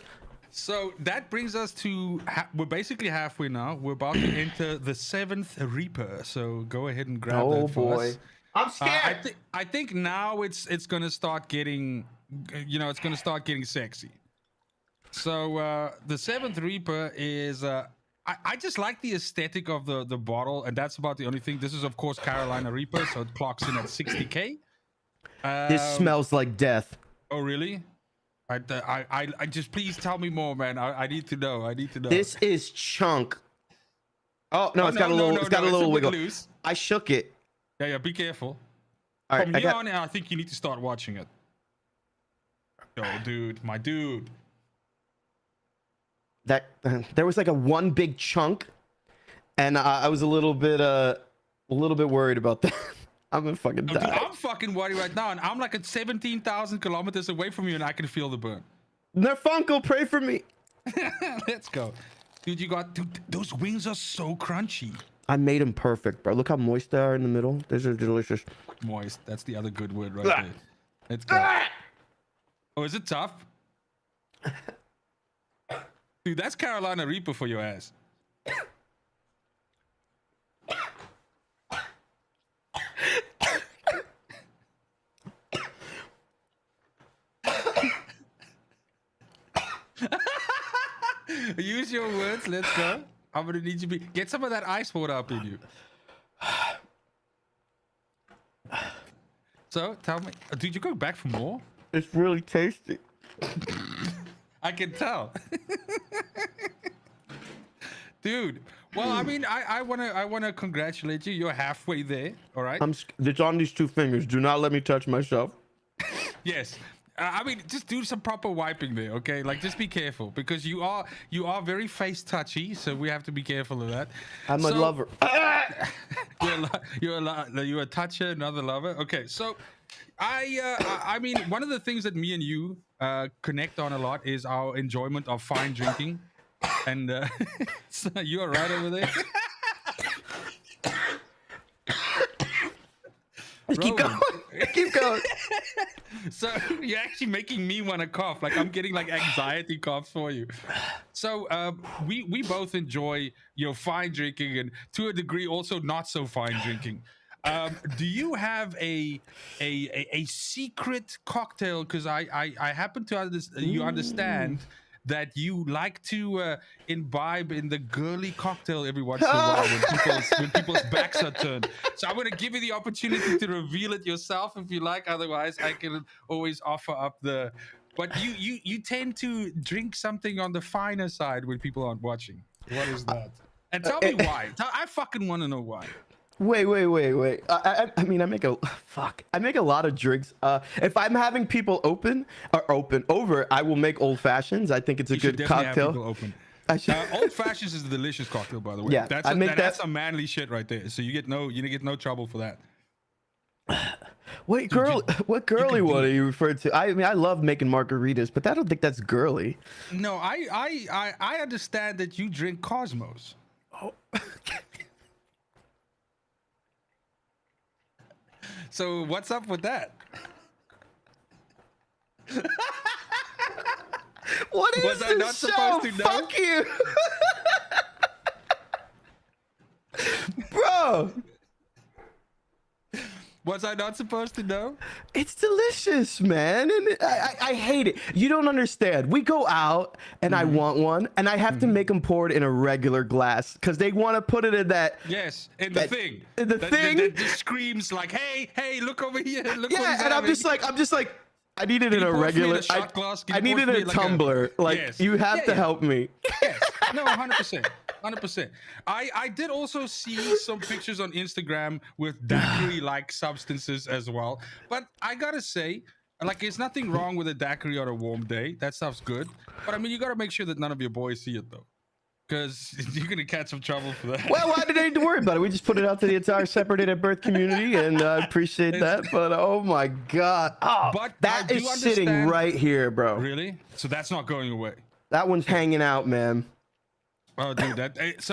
So that brings us to we're basically halfway now. We're about to enter the 7th Reaper. So go ahead and grab that for us. I'm scared. I think now it's gonna start getting, it's gonna start getting sexy. So the 7th Reaper is I just like the aesthetic of the bottle, and that's about the only thing. This is, of course, Carolina Reaper, so it clocks in at 60K. This smells like death. Oh, really? I just, please tell me more, man. I need to know. This is chunk. Oh no, it's got a little wiggle. Loose. I shook it. Yeah, be careful. All right, From I here got on, I think you need to start watching it. Yo, dude, my dude. that. There was like a one big chunk, and I was a little bit worried about that. I'm gonna fucking Oh, dude, die. I'm fucking worried right now, and I'm like at 17,000 kilometers away from you, and I can feel the burn. Nerfunkel, pray for me. Let's go. Dude, dude, those wings are so crunchy. I made them perfect, bro. Look how moist they are in the middle. These are delicious. Moist. That's the other good word right there. Let's go. Oh, is it tough? Dude, that's Carolina Reaper for your ass. Use your words. Let's go. I'm gonna need you to get some of that ice water up in you. So tell me, dude, you go back for more? It's really tasty. I can tell. Dude, well, I mean, I wanna congratulate you. You're halfway there. All right. It's on these two fingers. Do not let me touch myself. Yes. I mean, just do some proper wiping there, okay? Like, just be careful because you are very face touchy, so we have to be careful of that. I'm a lover. You're a toucher, not a lover. Okay, so I mean, one of the things that me and you connect on a lot is our enjoyment of fine drinking, and so you are right over there. Keep going. Keep going. So you're actually making me want to cough. Like I'm getting like anxiety coughs for you. So we both enjoy fine drinking and to a degree also not so fine drinking. Do you have a secret cocktail? Because I happen to understand that you like to imbibe in the girly cocktail every once in a while when people's backs are turned. So I'm going to give you the opportunity to reveal it yourself if you like. Otherwise, I can always offer up the. But you tend to drink something on the finer side when people aren't watching. What is that? And tell me why. I fucking want to know why. Wait. I mean, I make a lot of drinks. If I'm having people over, I will make old fashions. I think it's a good cocktail. Old fashions is a delicious cocktail, by the way. Yeah, that's some manly shit right there. So you get no trouble for that. Wait, what girly one are you referring to? I mean, I love making margaritas, but I don't think that's girly. No, I understand that you drink Cosmos. Oh. So what's up with that? What is Was I not supposed to know? Fuck you, bro. Was I not supposed to know? It's delicious, man, and I hate it. You don't understand. We go out, and I want one, and I have to make them poured in a regular glass because they want to put it in that. Yes, in the thing. In the thing. That just screams like, "Hey, look over here! Look what he's and having." I'm just like, I need it in a regular. I need it in a tumbler. Like you have to help me. Yes, no, 100%. 100%. I did also see some pictures on Instagram with daiquiri-like substances as well. But I gotta say, like, there's nothing wrong with a daiquiri on a warm day. That stuff's good. But I mean, you gotta make sure that none of your boys see it though, because you're gonna catch some trouble for that. Well, why did they need to worry about it? We just put it out to the entire separated at birth community, and I appreciate that. But oh my god, but that is sitting right here, bro. Really? So that's not going away. That one's hanging out, man. Oh, dude, it's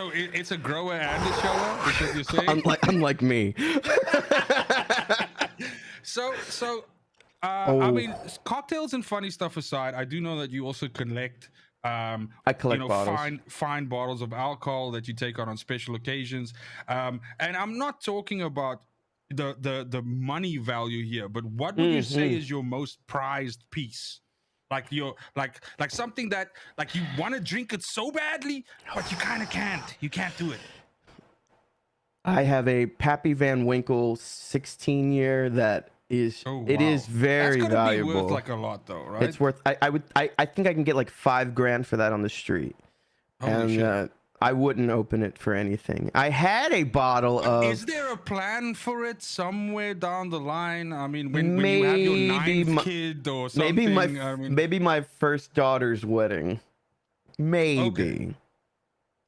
a grower and a shower. Is what you're saying? Unlike me. I mean, cocktails and funny stuff aside, I do know that you also collect. I collect bottles. Fine bottles of alcohol that you take on special occasions. And I'm not talking about the money value here, but what would you say is your most prized piece? Like like something that like you want to drink it so badly, but you kind of can't. You can't do it. I have a Pappy Van Winkle 16-year that is it is very valuable. Be worth like a lot though, right? It's worth. I think I can get like $5,000 for that on the street. Holy shit. I wouldn't open it for anything. I had a bottle of. Is there a plan for it somewhere down the line? I mean, when you have your ninth kid or something. Maybe my first daughter's wedding. Maybe.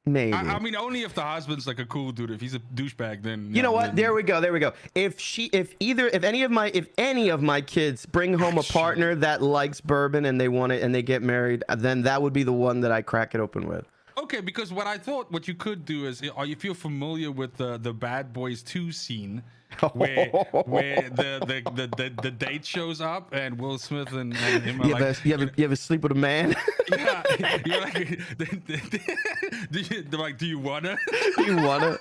Maybe. I mean, only if the husband's like a cool dude. If he's a douchebag, then you know what? There we go. If any of my kids bring home a partner that likes bourbon and they want it and they get married, then that would be the one that I crack it open with. Okay, because what you could do is, if you're familiar with the Bad Boys 2 scene, where the date shows up and Will Smith and him are you ever sleep with a man? Yeah, you're like, do you wanna? You wanna?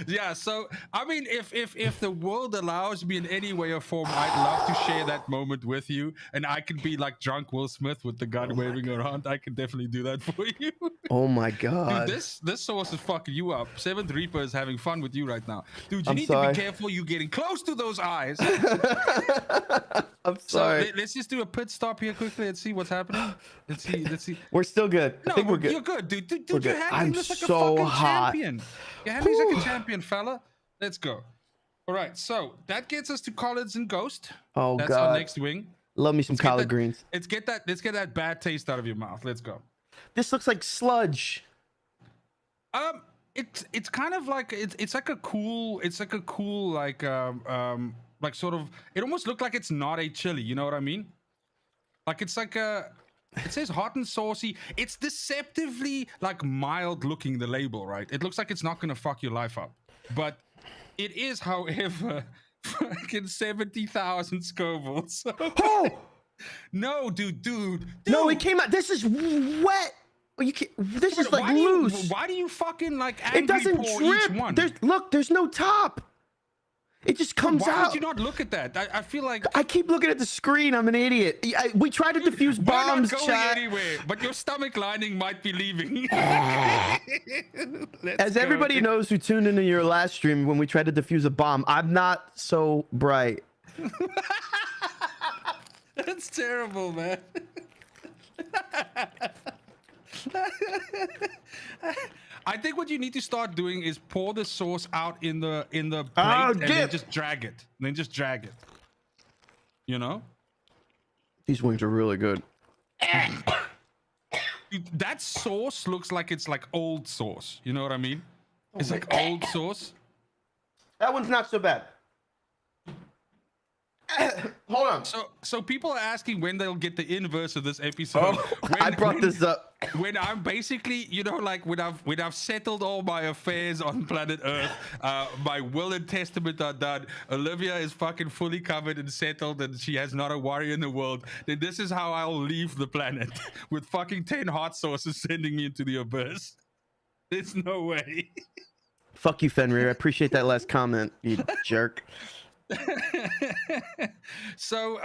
Yeah, so I mean, if the world allows me in any way or form, I'd love to share that moment with you, and I can be like drunk Will Smith with the gun waving around. I can definitely do that for you. Oh my god, dude, this source is fucking you up. Seventh Reaper is having fun with you right now, dude. You need to be careful. You getting close to those eyes. I'm sorry. So let's just do a pit stop here quickly and see what's happening. Let's see. We're still good. No, I think we're good. You're good, dude. Dude, you're handling I'm this like so a fucking hot. champion. You're handling this like a champion, fella. Let's go. All right, so that gets us to Collards and Ghost. Oh That's god. our next wing. Love me some collard greens. Let's get that bad taste out of your mouth. Let's go. This looks like sludge. It's kind of like it's like a cool like sort of, it almost looked like it's not a chili, you know what I mean? Like it's like it says hot and saucy. It's deceptively like mild looking, the label, right? It looks like it's not gonna fuck your life up, but it is, however, fucking 70,000 Scoville. So oh no, dude. No, it came out. This is wet. You can't, this is like loose. Why do you fucking like angry it doesn't pour drip. each one? There's no top. It just comes out. Why would you not look at that? I feel like I keep looking at the screen. I'm an idiot. We tried to defuse bombs, We're not going anywhere, but your stomach lining might be leaving. As everybody knows who tuned into your last stream when we tried to defuse a bomb, I'm not so bright. That's terrible, man. I think what you need to start doing is pour the sauce out in the plate and then just drag it. You know? These wings are really good. That sauce looks like it's like old sauce. You know what I mean? It's like old sauce. That one's not so bad. Hold on. So people are asking when they'll get the inverse of this episode. I brought this up. When I'm basically, you know, like when I've settled all my affairs on planet Earth, my will and testament are done. Olivia is fucking fully covered and settled, and she has not a worry in the world. Then this is how I'll leave the planet, with fucking 10 hot sauces sending me into the abyss. There's no way. Fuck you, Fenrir. I appreciate that last comment, you jerk. So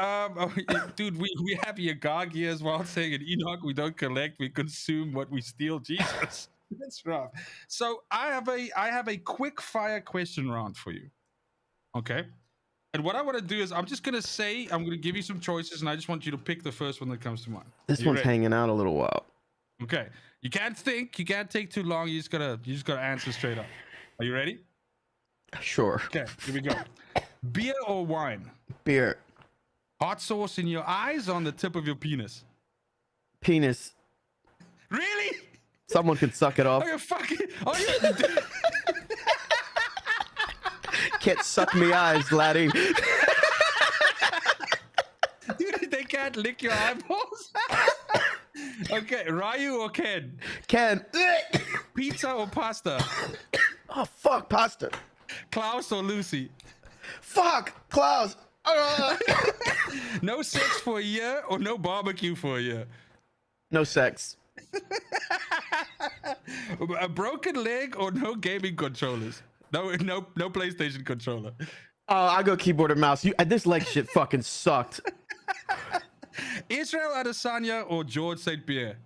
dude, we have Yagag here as well, saying in Enoch, we don't collect, we consume what we steal. Jesus. That's rough. So I have a quick fire question round for you. Okay, and what I want to do is I'm going to give you some choices, and I just want you to pick the first one that comes to mind. This one's hanging out a little while. Okay, you can't think, you can't take too long, you just gotta answer straight up. Are you ready? Sure. Okay, here we go. Beer or wine? Beer. Hot sauce in your eyes or on the tip of your penis? Penis. Really? Someone could suck it off. Are you fucking... Can't suck me eyes, laddie. Dude, they can't lick your eyeballs? Okay, Ryu or Ken? Ken. Pizza or pasta? Oh, fuck, pasta. Klaus or Lucy? Fuck, Klaus. No sex for a year or no barbecue for a year? No sex. A broken leg or no gaming controllers? No PlayStation controller. I go keyboard and mouse. This leg shit fucking sucked. Israel Adesanya or George St. Pierre?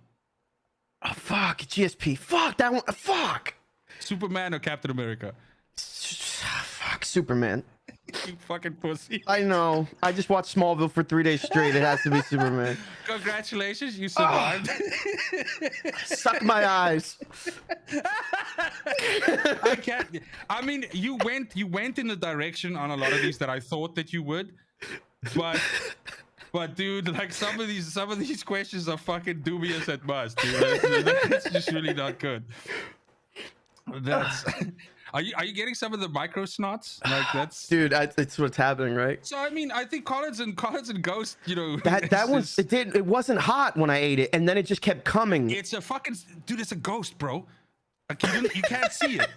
Oh, fuck, GSP. Fuck that one. Fuck. Superman or Captain America? Fuck, Superman. You fucking pussy. I know. I just watched Smallville for 3 days straight. It has to be Superman. Congratulations, you survived. Suck my eyes. I can't. I mean, you went in the direction on a lot of these that I thought that you would, but dude, like some of these questions are fucking dubious at best, dude. It's just really not good. That's. Are you getting some of the micro snots? Like that's. Dude, it's what's happening, right? So I mean, I think Collins and Ghost, you know. That one, it wasn't hot when I ate it, and then it just kept coming. It's a fucking dude. It's a ghost, bro. Like you can't see it,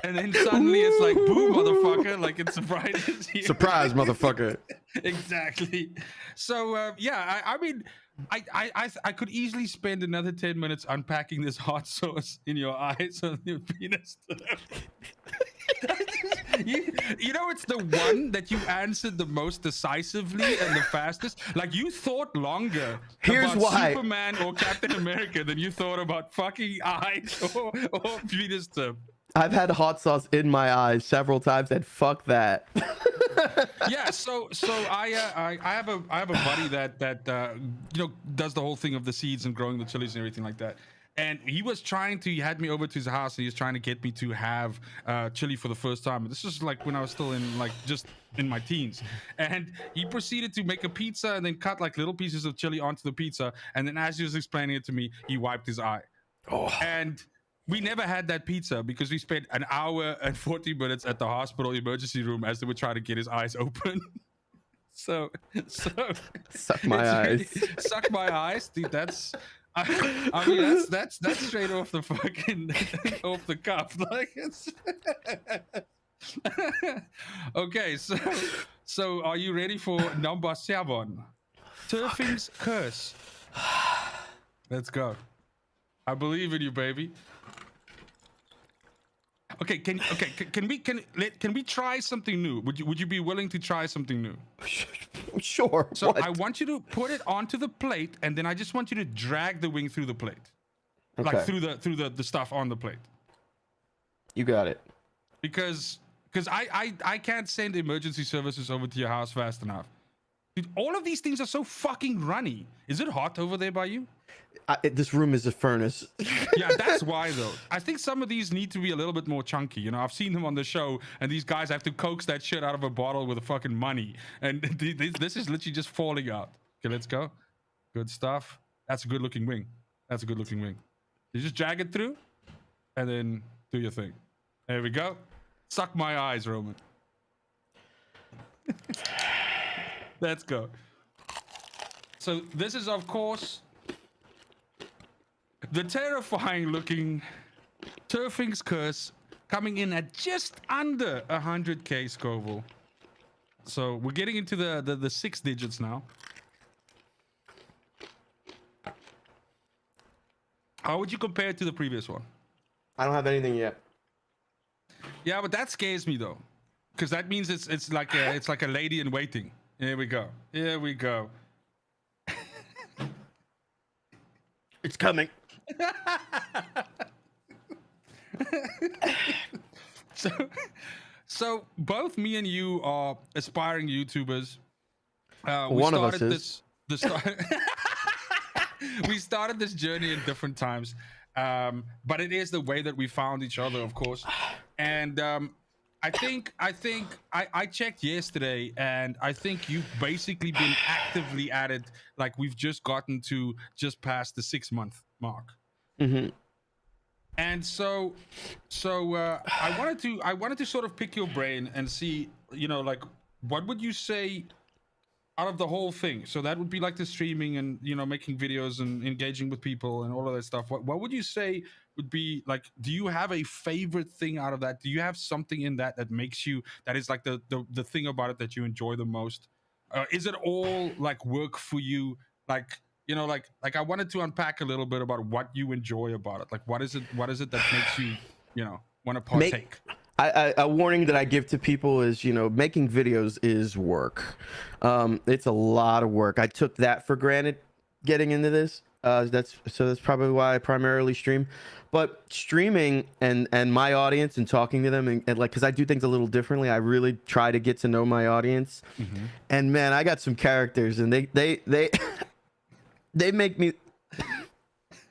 and then suddenly it's like, boom, motherfucker! Like it's surprise here. Surprise, motherfucker. Exactly. So yeah, I mean, I could easily spend another 10 minutes unpacking this hot sauce in your eyes on your penis. You know, it's the one that you answered the most decisively and the fastest. Like you thought longer about Superman or Captain America than you thought about fucking eyes or penis tip. I've had hot sauce in my eyes several times, and fuck that. Yeah, so I have a buddy that you know, does the whole thing of the seeds and growing the chilies and everything like that. And he had me over to his house and he was trying to get me to have chili for the first time. And this was like when I was still in like just in my teens. And he proceeded to make a pizza and then cut like little pieces of chili onto the pizza. And then as he was explaining it to me, he wiped his eye. Oh. And we never had that pizza because we spent an hour and 40 minutes at the hospital emergency room as they were trying to get his eyes open. So suck my eyes. Suck my eyes, dude. That's. I mean, that's straight off the fucking off the cuff. Like it's okay. So are you ready for number 7? Turfing's curse. Let's go. I believe in you, baby. Okay, can we try something new? Would you be willing to try something new? Sure. So what? I want you to put it onto the plate, and then I just want you to drag the wing through the plate, okay. Like through the stuff on the plate. You got it. Because I can't send emergency services over to your house fast enough. Dude, all of these things are so fucking runny. Is it hot over there by you? This room is a furnace. Yeah, that's why though. I think some of these need to be a little bit more chunky. You know, I've seen them on the show, and these guys have to coax that shit out of a bottle with a fucking money, and this is literally just falling out. Okay, let's go. Good stuff. That's a good looking wing. That's a good looking wing. You just drag it through, and then do your thing. There we go. Suck my eyes, Roman. Let's go. So this is, of course, the terrifying looking Turfing's Curse, coming in at just under 100k Scoville. So we're getting into the 6 digits now. How would you compare it to the previous one? I don't have anything yet. Yeah, but that scares me though, because that means it's like a lady in waiting. Here we go. Here we go. It's coming. So both me and you are aspiring YouTubers. One of us is. We started this journey at different times, but it is the way that we found each other, of course. And I think I checked yesterday, and I think you've basically been actively at it. Like we've just gotten to just past the 6-month mark. Mm-hmm. And so I wanted to sort of pick your brain and see, you know, like what would you say out of the whole thing? So that would be like the streaming and, you know, making videos and engaging with people and all of that stuff. What would you say would be like, do you have a favorite thing out of that? Do you have something in that makes you, that is like the thing about it that you enjoy the most? Is it all like work for you? Like, you know, like I wanted to unpack a little bit about what you enjoy about it. Like, what is it that makes you, you know, want to partake? A warning that I give to people is, you know, making videos is work. It's a lot of work. I took that for granted getting into this. That's probably why I primarily stream. But streaming and my audience and talking to them and like, because I do things a little differently, I really try to get to know my audience. And man, I got some characters, and they they make me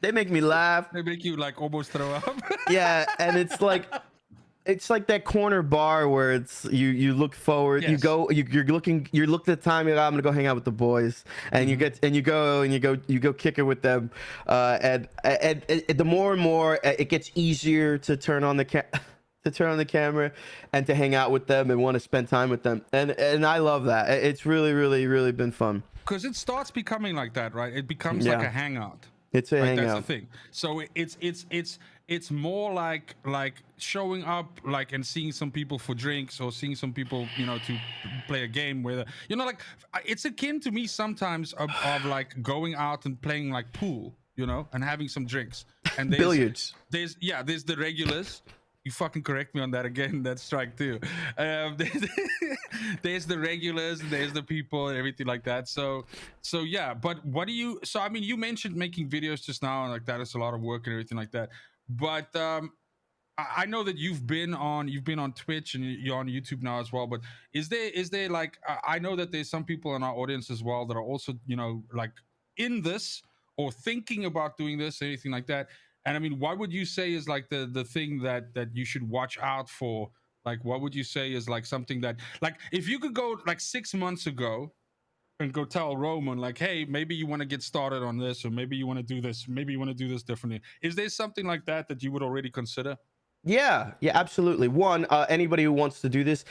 they make me laugh. They make you like almost throw up. Yeah, and it's like that corner bar where it's you look forward, Yes. you're looking at the time, you're like, I'm gonna go hang out with the boys, and you go kick it with them, and the more and more it gets easier to turn on the camera and to hang out with them and want to spend time with them, and I love that. It's really been fun. Because it starts becoming like that, right? It becomes like a hangout. It's a Right, hangout. that's the thing. So it's more like showing up like and seeing some people for drinks, or seeing some people, you know, to play a game where, you know, like it's akin to me sometimes of like going out and playing like pool, you know, and having some drinks. And Billiards. There's the regulars. You fucking correct me on that again. That's strike two. There's the regulars, and there's the people and everything like that. So yeah. But what do you? So I mean, you mentioned making videos just now, and like that is a lot of work and everything like that. But I know that you've been on Twitch and you're on YouTube now as well. But is there like I know that there's some people in our audience as well that are also, you know, like in this or thinking about doing this, anything like that. And I mean, what would you say is like the thing that you should watch out for? Like, what would you say is like something that, like, if you could go like 6 months ago and go tell Roman, like, hey, maybe you want to get started on this, or maybe you want to do this, maybe you want to do this differently. Is there something like that you would already consider? Yeah, absolutely. One, anybody who wants to do this,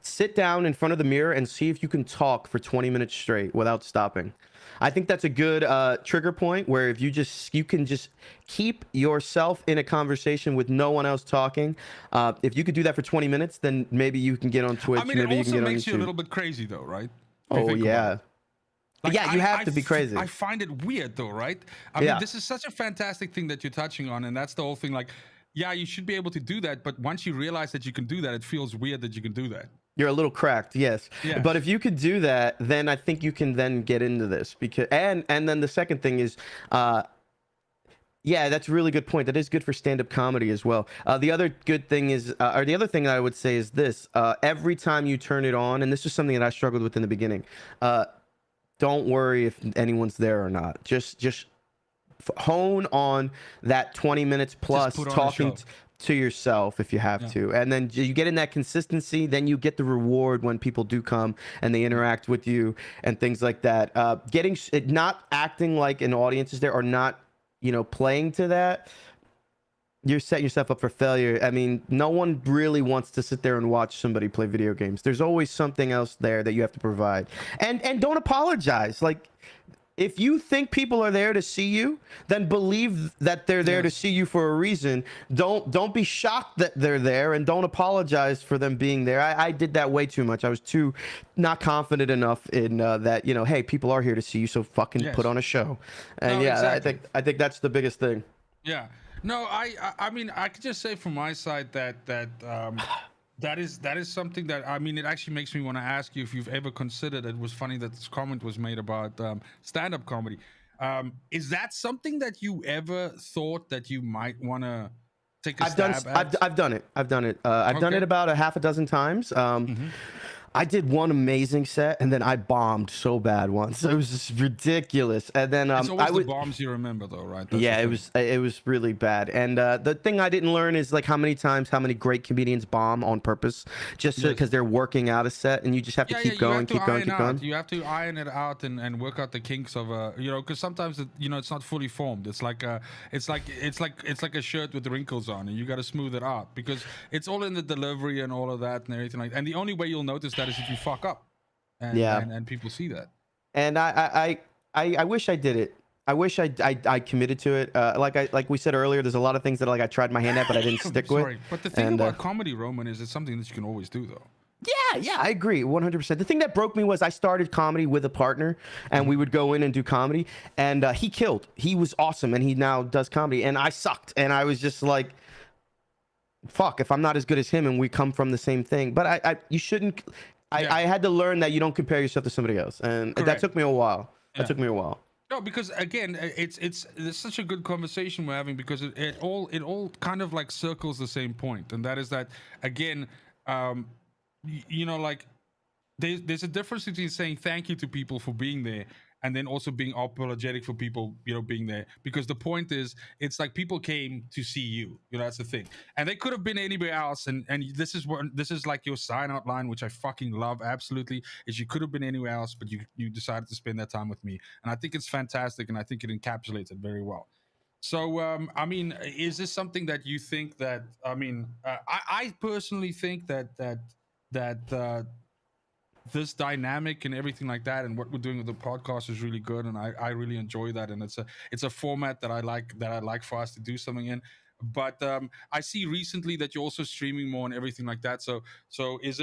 sit down in front of the mirror and see if you can talk for 20 minutes straight without stopping. I think that's a good trigger point where if you can just keep yourself in a conversation with no one else talking. If you could do that for 20 minutes, then maybe you can get on Twitch. I mean, maybe it you can also get on makes you a YouTube. little bit crazy though, right? Oh yeah. Like, yeah, you have to be crazy. I find it weird though, right? I mean, this is such a fantastic thing that you're touching on, and that's the whole thing. Like, yeah, you should be able to do that, but once you realize that you can do that, it feels weird that you can do that. You're a little cracked, yes. Yeah. But if you could do that, then I think you can then get into this, because and then the second thing is, yeah, that's a really good point. That is good for stand-up comedy as well. The other good thing is, or the other thing that I would say is this: every time you turn it on, and this is something that I struggled with in the beginning. Don't worry if anyone's there or not. Just hone on that 20 minutes plus talking to yourself if you have to, and then you get in that consistency. Then you get the reward when people do come and they interact with you and things like that. Not acting like an audience is there, or not, you know, playing to that. You're setting yourself up for failure. I mean, no one really wants to sit there and watch somebody play video games. There's always something else there that you have to provide. And don't apologize. Like, if you think people are there to see you, then believe that they're there to see you for a reason. Don't be shocked that they're there, and don't apologize for them being there. I did that way too much. I was too not confident enough in that, you know, hey, people are here to see you, so fucking put on a show. And exactly. I think that's the biggest thing. Yeah. No, I mean, I could just say from my side that that is something that, I mean, it actually makes me want to ask you if you've ever considered. It was funny that this comment was made about stand-up comedy. Is that something that you ever thought that you might want to take a stab at? I've done it. I've done it about a half a dozen times. I did one amazing set, and then I bombed so bad once. It was just ridiculous. And then it's always the bombs you remember, though, right? That's yeah, it was really bad. And the thing I didn't learn is like how many great comedians bomb on purpose, just because they're working out a set, and you just have to keep going. You have to iron it out and work out the kinks of you know, because sometimes it's not fully formed. It's like a shirt with wrinkles on, and you got to smooth it out, because it's all in the delivery and all of that and everything like. And the only way you'll notice that is if you fuck up, and people see that. And I wish I did it. I wish I committed to it. Like we said earlier, there's a lot of things that like I tried my hand at, but I didn't stick with. But the thing about comedy, Roman, is it's something that you can always do, though. Yeah, I agree 100%. The thing that broke me was I started comedy with a partner, and we would go in and do comedy, and he killed. He was awesome, and he now does comedy, and I sucked, and I was just like, fuck, if I'm not as good as him and we come from the same thing. But you shouldn't. I had to learn that you don't compare yourself to somebody else, and that took me a while. No, because again, it's such a good conversation we're having because it all kind of like circles the same point, and that is that again, um, like there's a difference between saying thank you to people for being there and then also being apologetic for people being there, because the point is it's like people came to see you, that's the thing, and they could have been anywhere else, and this is like your sign out line, which I fucking love absolutely, is you could have been anywhere else, but you decided to spend that time with me, and I think it's fantastic, and I think it encapsulates it very well. So, I mean, is this something that you think that? I mean, I personally think that this dynamic and everything like that, and what we're doing with the podcast is really good, and I really enjoy that, and it's a format that I like for us to do something in. But I see recently that you're also streaming more and everything like that. So is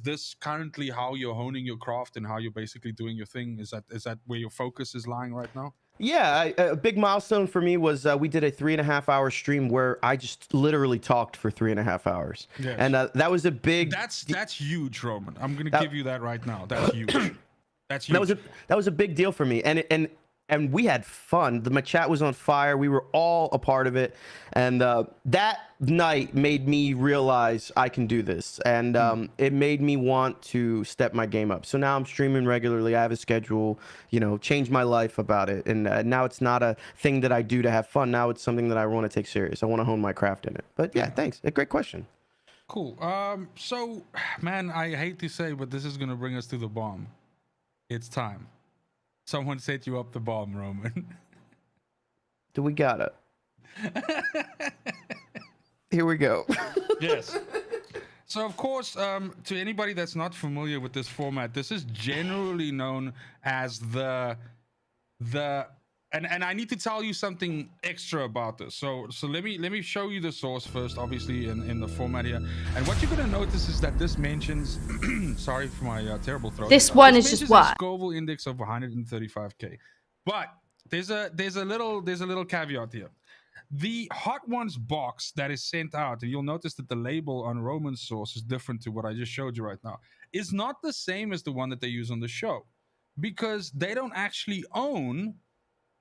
this currently how you're honing your craft and how you're basically doing your thing? Is that where your focus is lying right now? Yeah, a big milestone for me was we did a 3.5 hour stream where I just literally talked for 3.5 hours, Yes. and that was a big. That's huge, Roman. I'm gonna give you that right now. That's huge. That's huge. That was a big deal for me, and we had fun. The chat was on fire. We were all a part of it, and that night made me realize I can do this, and it made me want to step my game up. So now I'm streaming regularly. I have a schedule, changed my life about it, and now it's not a thing that I do to have fun. Now it's something that I want to take serious. I want to hone my craft in it. But yeah, thanks. A great question. Cool. So, man, I hate to say, but this is gonna bring us to the bomb. It's time. Someone set you up the bomb, Roman. Do we got it? Here we go. Yes. So, of course, to anybody that's not familiar with this format, this is generally known as the and I need to tell you something extra about this. So let me show you the source first, obviously in the format here. And what you're gonna notice is that this mentions, sorry for my terrible throat. This one is just a what? Scoville index of 135K. But there's a little caveat here. The Hot Ones box that is sent out, and you'll notice that the label on Roman's source is different to what I just showed you right now, is not the same as the one that they use on the show, because they don't actually own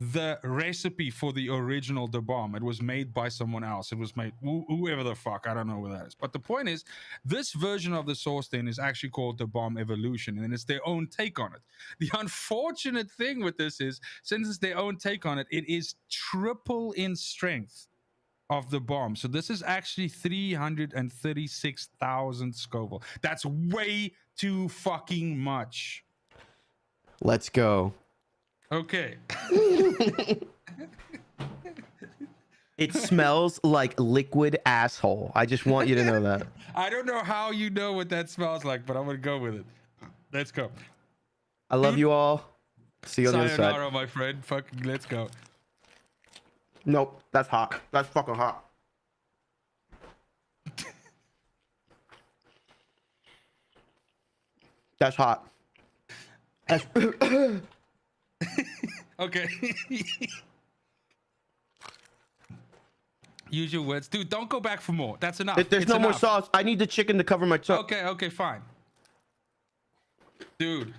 the recipe for the original The Bomb. It was made by someone else. It was made whoever the fuck, I don't know who that is. But the point is, this version of the source then is actually called The Bomb Evolution, and it's their own take on it. The unfortunate thing with this is, since it's their own take on it, it is triple in strength of The Bomb. So this is actually 336,000 Scoville. That's way too fucking much. Let's go. Okay. It smells like liquid asshole. I just want you to know that. I don't know how you know what that smells like, but I'm gonna go with it. Let's go. I love you all. See you on the other Sayonara, side. my friend. Fucking let's go. Nope, that's hot. That's fucking hot. That's hot. That's Okay. Use your words, dude. Don't go back for more. That's enough. There's It's no more enough. sauce. I need the chicken to cover my tongue. Okay, fine. Dude.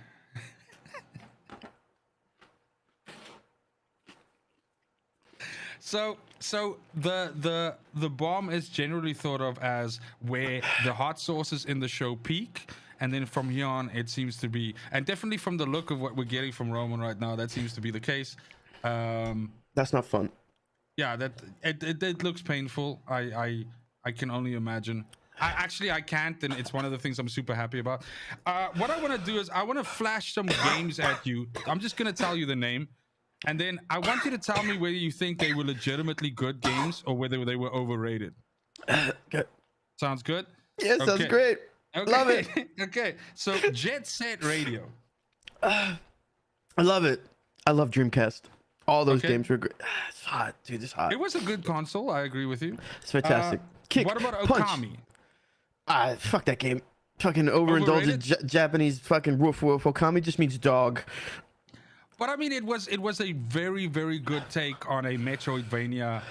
So the bomb is generally thought of as where the hot sauces in the show peak, and then from here on it seems to be, and definitely from the look of what we're getting from Roman right now, that seems to be the case. That's not fun. Yeah, that it looks painful. I can only imagine. I can't, and it's one of the things I'm super happy about. What I want to do is I want to flash some games at you. I'm just gonna tell you the name, and then I want you to tell me whether you think they were legitimately good games or whether they were overrated. Good. Sounds good? Yeah, sounds Okay. great. Okay. Love it. Okay, so Jet Set Radio. I love it. I love Dreamcast. All those Okay. games were great. It's hot, dude. It's hot. It was a good console. I agree with you. It's fantastic. Kick. What about Punch. Okami? Fuck that game. Fucking overindulgent Overrated? Japanese fucking woof woof. Okami just means dog. But I mean, it was a very, very good take on a Metroidvania,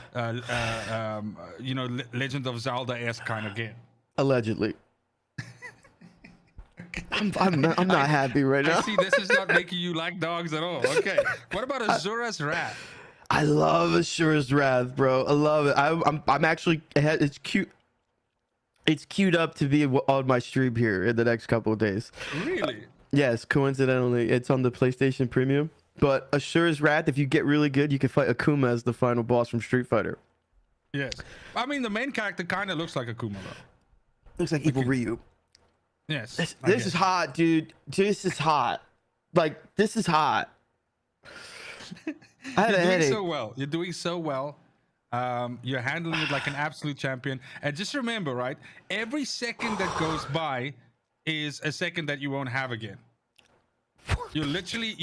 Legend of Zelda-esque kind of game. Allegedly. I'm not happy right now. I see this is not making you like dogs at all. Okay. What about Azura's Wrath? I love Asura's Wrath, bro. I love it. I'm actually, it's cute. It's queued up to be on my stream here in the next couple of days. Really? Yes, coincidentally, it's on the PlayStation Premium. But Asura's Wrath, if you get really good, you can fight Akuma as the final boss from Street Fighter. Yes. I mean, the main character kind of looks like Akuma, though. Looks like evil Ryu. Yes. This is hot, dude. This is hot. Like, this is hot. I had a headache. So well. You're doing so well. You're handling it like an absolute champion. And just remember, right? Every second that goes by is a second that you won't have again. You're literally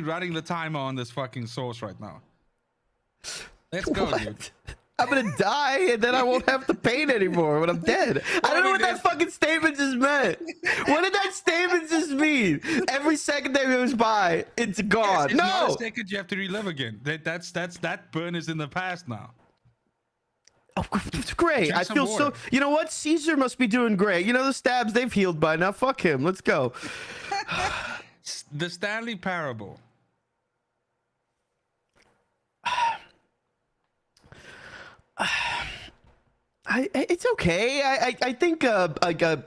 running the timer on this fucking source right now. Let's go, dude. I'm gonna die and then I won't have the pain anymore when I'm dead. I don't know what that fucking statement just meant. What did that statement just mean? Every second that goes by, it's gone. Yes, it's no, not a second you have to relive again. That burn is in the past now. Oh, it's great. I feel so. You know what? Caesar must be doing great. You know the stabs they've healed by now. Fuck him. Let's go. The Stanley Parable. It's okay. I think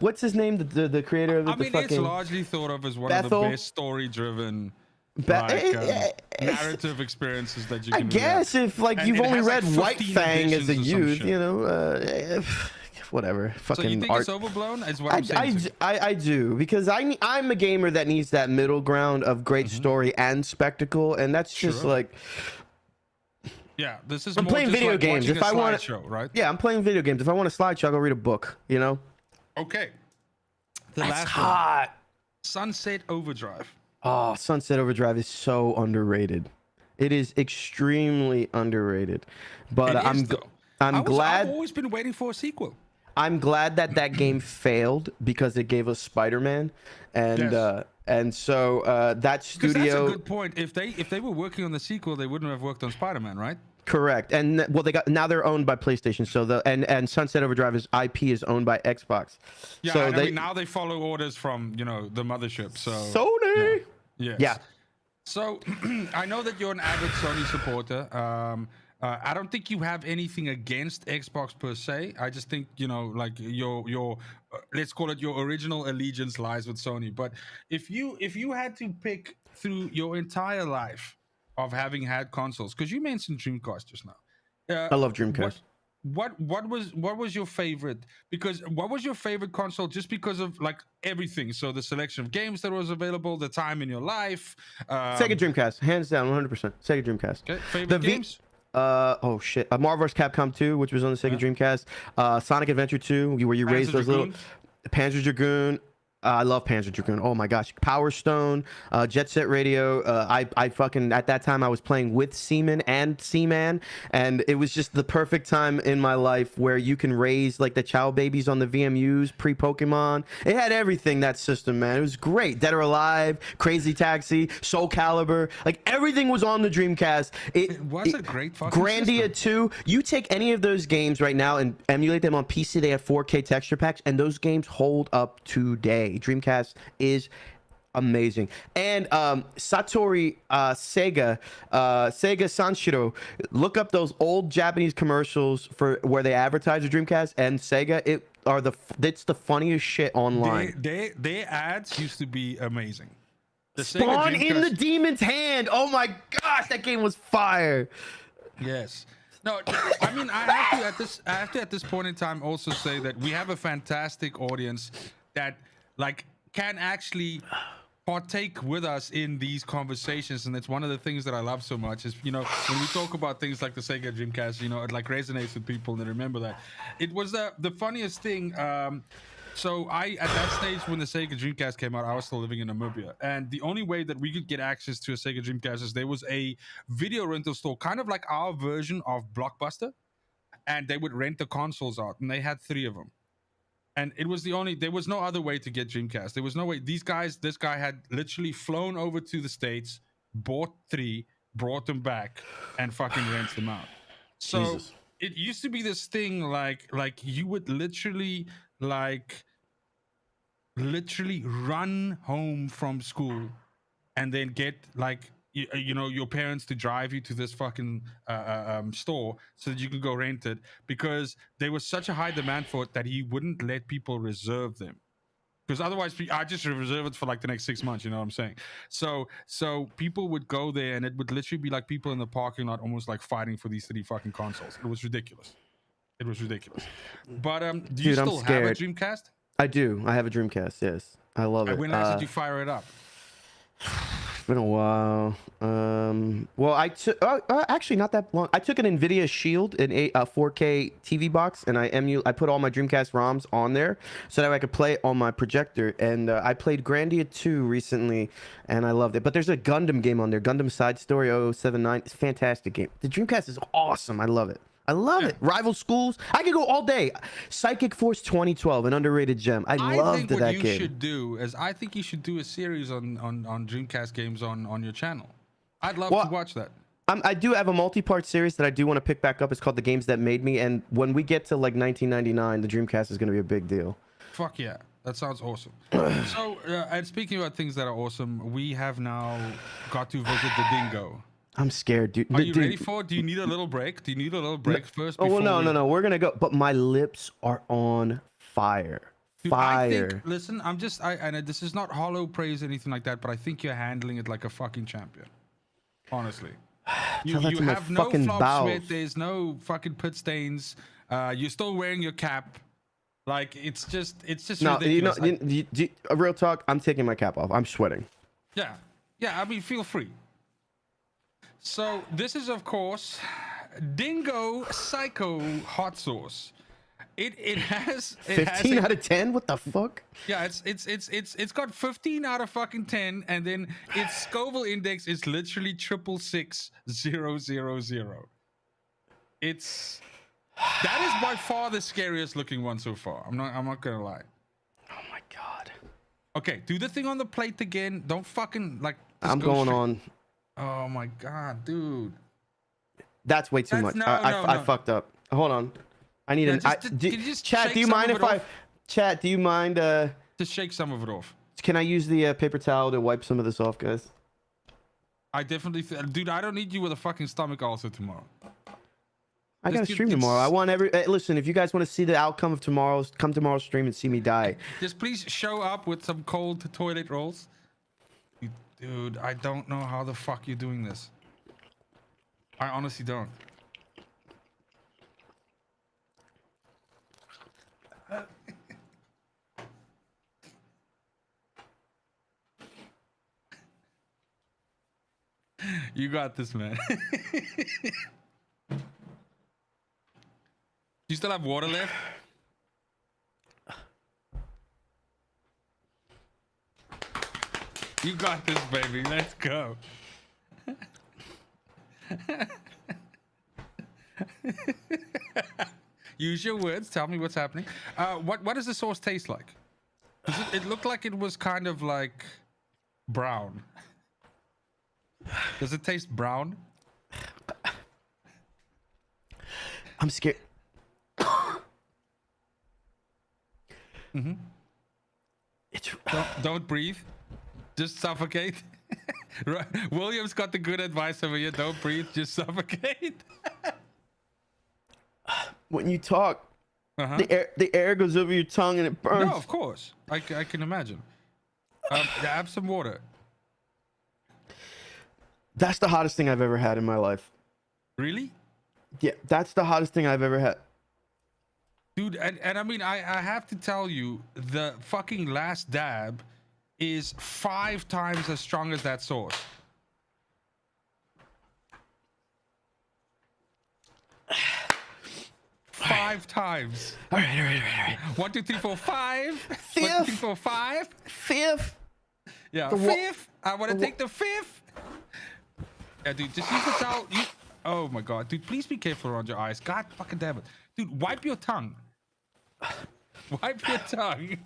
what's his name? The creator of it. I mean, it's largely thought of as one of the best story-driven narrative experiences that you can. I guess if like you've only read White Fang as a youth, you know, whatever. Fucking so you think art. It's overblown? Is what I'm saying. I do, because I'm a gamer that needs that middle ground of great story and spectacle, and that's just like. Yeah, this is. I'm playing video games. If I want show, right? Yeah, I'm playing video games. If I want a slideshow, I'll go read a book. You know. Okay. That's last hot. One. Sunset Overdrive. Oh, Sunset Overdrive is so underrated. It is extremely underrated. But I'm glad. I've always been waiting for a sequel. I'm glad that game failed because it gave us Spider-Man, and so that studio. That's a good point. If they were working on the sequel, they wouldn't have worked on Spider-Man, right? Correct. And well, now they're owned by PlayStation. So and Sunset Overdrive IP is owned by Xbox. Yeah, so I mean, now they follow orders from the mothership. So Sony. Yeah. Yes. Yeah. So I know that you're an avid Sony supporter. I don't think you have anything against Xbox per se. I just think like your let's call it your original allegiance lies with Sony. But if you had to pick through your entire life of having had consoles, because you mentioned Dreamcast just now. I love Dreamcast. What was your favorite? Because what was your favorite console? Just because of like everything. So the selection of games that was available, the time in your life. Sega Dreamcast, hands down, 100%. Sega Dreamcast. Okay. Favorite games? Oh shit, Marvel vs. Capcom 2, which was on the Sega Dreamcast. Sonic Adventure 2, where you raise those little Panzer Dragoon. I love Panzer Dragoon. Oh my gosh, Power Stone, Jet Set Radio. I fucking at that time I was playing with Seaman and Seaman, and it was just the perfect time in my life where you can raise like the Chow babies on the VMUs pre Pokemon. It had everything, that system, man. It was great. Dead or Alive, Crazy Taxi, Soul Calibur, like everything was on the Dreamcast. It was a great fucking Grandia system. 2. You take any of those games right now and emulate them on PC. They have 4K texture packs, and those games hold up today. Dreamcast is amazing. And Satori Sega Sanshiro, look up those old Japanese commercials for where they advertise the Dreamcast and Sega. It's the funniest shit online. Their ads used to be amazing. The Spawn in the Demon's Hand. Oh my gosh, that game was fire. Yes. No, I mean, I have to at this point in time also say that we have a fantastic audience that like can actually partake with us in these conversations, and it's one of the things that I love so much is when we talk about things like the Sega Dreamcast, it like resonates with people and they remember that. It was the funniest thing. So at that stage when the Sega Dreamcast came out, I was still living in Namibia, and the only way that we could get access to a Sega Dreamcast is there was a video rental store, kind of like our version of Blockbuster, and they would rent the consoles out, and they had 3 of them. And it was there was no other way to get Dreamcast. There was no way. This guy had literally flown over to the States, bought 3, brought them back, and fucking rents them out. So Jesus. It used to be this thing like you would literally like literally run home from school and then get like you know your parents to drive you to this fucking store so that you can go rent it, because there was such a high demand for it that he wouldn't let people reserve them, because otherwise I just reserve it for like the next 6 months, you know what I'm saying? So people would go there and it would literally be like people in the parking lot almost like fighting for these 3 fucking consoles. It was ridiculous. It was ridiculous. But do you Dude, I'm still have a scared. Dreamcast? I do. I have a Dreamcast. Yes, I love it. When last did you fire it up? It's been a while. Well, I took actually not that long. I took an Nvidia Shield, an 4K TV box, and I put all my Dreamcast ROMs on there so that I could play it on my projector. And I played Grandia 2 recently, and I loved it. But there's a Gundam game on there, Gundam Side Story 0079. It's a fantastic game. The Dreamcast is awesome. I love it. I love it. Rival Schools. I could go all day. Psychic Force 2012, an underrated gem. I loved that game. I think what you should do is I think you should do a series on Dreamcast games on your channel. I'd love to watch that. I do have a multi-part series that I do want to pick back up. It's called The Games That Made Me. And when we get to like 1999, the Dreamcast is going to be a big deal. Fuck yeah. That sounds awesome. So, and speaking about things that are awesome, we have now got to visit the dingo. I'm scared, dude. Are you ready for it? Do you need a little break? Do you need a little break first? Oh, well, no. We're going to go. But my lips are on fire. Dude, fire. I think, listen, and this is not hollow praise or anything like that, but I think you're handling it like a fucking champion. Honestly. You have no flop sweat. There's no fucking pit stains. You're still wearing your cap. Like, it's just no, ridiculous. Real talk, I'm taking my cap off. I'm sweating. Yeah. I mean, feel free. So this is, of course, Dingo Psycho Hot Sauce. It has 15 out of 10. What the fuck? Yeah, it's got 15 out of fucking 10, and then its Scoville index is literally 666,000. That is by far the scariest looking one so far. I'm not gonna lie. Oh my god. Okay, do the thing on the plate again. Don't fucking like. I'm going on. Oh my god, dude. That's way too much. I fucked up. Hold on. I need Chat, do you mind if I... Chat, do you mind... Just shake some of it off. Can I use the paper towel to wipe some of this off, guys? I definitely... Dude, I don't need you with a fucking stomach ulcer tomorrow. I gotta stream tomorrow. I want listen, if you guys want to see the outcome of tomorrow's... Come tomorrow's stream and see me die. Just please show up with some cold toilet rolls. Dude, I don't know how the fuck you're doing this. I honestly don't. You got this, man. You still have water left? You got this, baby. Let's go. Use your words. Tell me what's happening. What does the sauce taste like? It looked like it was kind of like brown. Does it taste brown? I'm scared. Mm-hmm. Don't breathe. Just suffocate. William's got the good advice over here. Don't breathe. Just suffocate. When you talk, the air goes over your tongue and it burns. No, of course. I can imagine. Have some water. That's the hottest thing I've ever had in my life. Really? Yeah, that's the hottest thing I've ever had. Dude, and I mean, I have to tell you, the fucking last dab is 5 times as strong as that sauce. Five times. All right. 1, 2, 3, 4, 5. Fifth. 1, 2, 3, 4, 5. Fifth. Yeah, fifth. I want to take the 5th. Yeah, dude, just use the towel. Oh my god, dude, please be careful around your eyes. God fucking damn it. Dude, wipe your tongue. Wipe your tongue.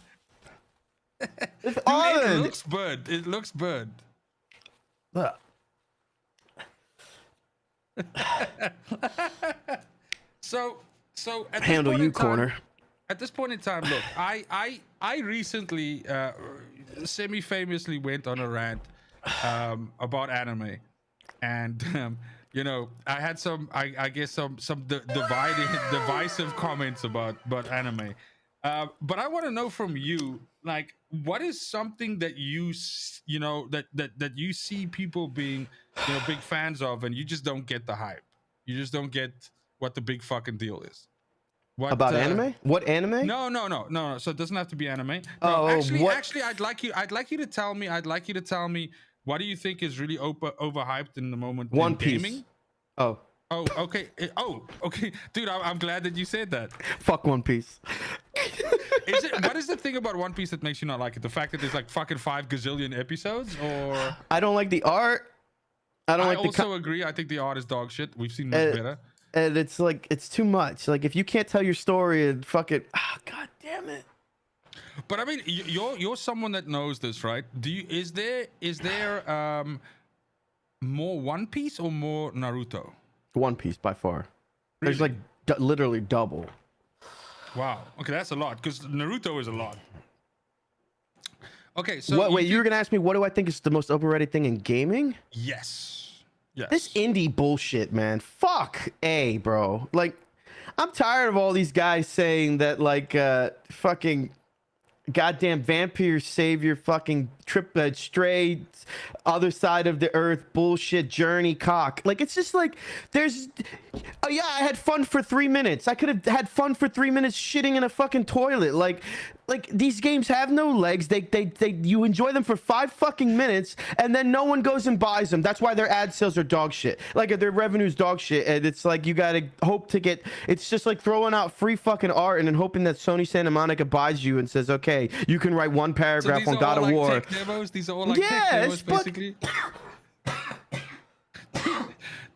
It's Dude, orange. it looks burnt. It looks burnt. So at handle you, time, corner. At this point in time, look, I I recently semi-famously went on a rant about anime, and you know, I had some, I guess some divisive comments about anime. But I want to know from you, like, what is something that you know, that you see people being, you know, big fans of, and you just don't get the hype. You just don't get what the big fucking deal is. What About anime? What anime? no. So it doesn't have to be anime. Bro, Oh, what? actually, I'd like you to tell me what do you think is really overhyped in the moment in One Piece. gaming? Oh, Oh, okay. Okay, dude. I'm glad that you said that. fuck One Piece. What is the thing about One Piece that makes you not like it? The fact that there's like fucking 5 gazillion episodes, or I don't like the art. I don't I like the. also agree. I think the art is dog shit. We've seen much better. And it's like it's too much. Like if you can't tell your story and fuck it, god damn it. But I mean, you're someone that knows this, right? Is there more One Piece or more Naruto? One Piece by far. There's Really? like literally double. Wow. Okay, that's a lot because Naruto is a lot. Okay, so What? Wait, you were gonna ask me what do I think is the most overrated thing in gaming? Yes. Yes. This indie bullshit, man. Fuck bro. Like, I'm tired of all these guys saying that like fucking goddamn vampire savior fucking stray other side of the earth bullshit journey cock. Like it's just like there's oh yeah, I had fun for 3 minutes. I could have had fun for 3 minutes shitting in a fucking toilet. Like these games have no legs. They you enjoy them for 5 fucking minutes and then no one goes and buys them. That's why their ad sales are dog shit. Like their revenue's dog shit, and it's like you gotta hope to get. It's just like throwing out free fucking art and then hoping that Sony Santa Monica buys you and says, okay, you can write one paragraph on God of War. Tech demos? These are all like tech demos, basically.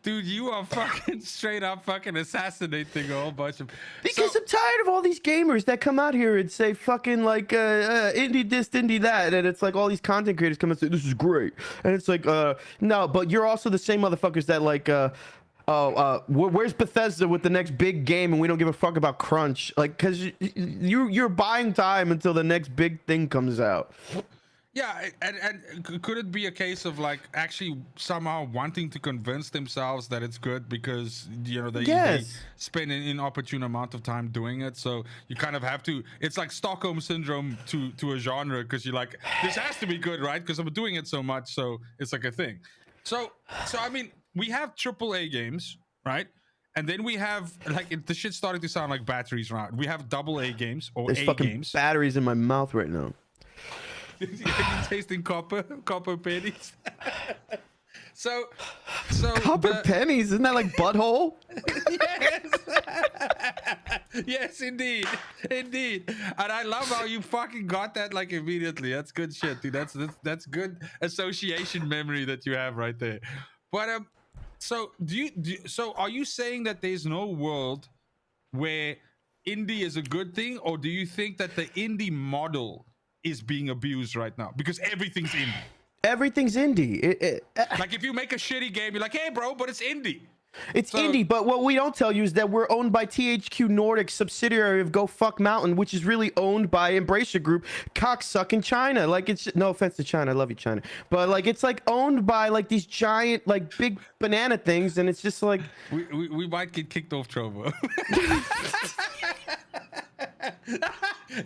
Dude, you are fucking straight up fucking assassinating a whole bunch of. Because I'm tired of all these gamers that come out here and say fucking like indie this, indie that, and it's like all these content creators come and say this is great, and it's like no, but you're also the same motherfuckers that like where's Bethesda with the next big game and we don't give a fuck about crunch, like because you're buying time until the next big thing comes out. Yeah, and could it be a case of like actually somehow wanting to convince themselves that it's good because you know they spend an inopportune amount of time doing it, so you kind of have to. It's like Stockholm syndrome to a genre because you're like, this has to be good, right? Because I'm doing it so much, so it's like a thing. So I mean, we have AAA games, right? And then we have like the shit's starting to sound like batteries around. We have AA games or There's A fucking games. batteries in my mouth right now. You're tasting copper pennies. so Copper pennies, isn't that like butthole? Yes. Yes, indeed. And I love how you fucking got that like immediately. That's good shit, dude. That's good association memory that you have right there. But so so are you saying that there's no world where indie is a good thing, or do you think that the indie model is being abused right now because everything's indie? Everything's indie. Like if you make a shitty game, you're like, hey bro, but it's indie. It's indie, but what we don't tell you is that we're owned by THQ Nordic, subsidiary of Go Fuck Mountain, which is really owned by Embracer Group, cocksucking China. Like it's no offense to China, I love you China, but like it's like owned by like these giant like big banana things, and it's just like we might get kicked off Trovo.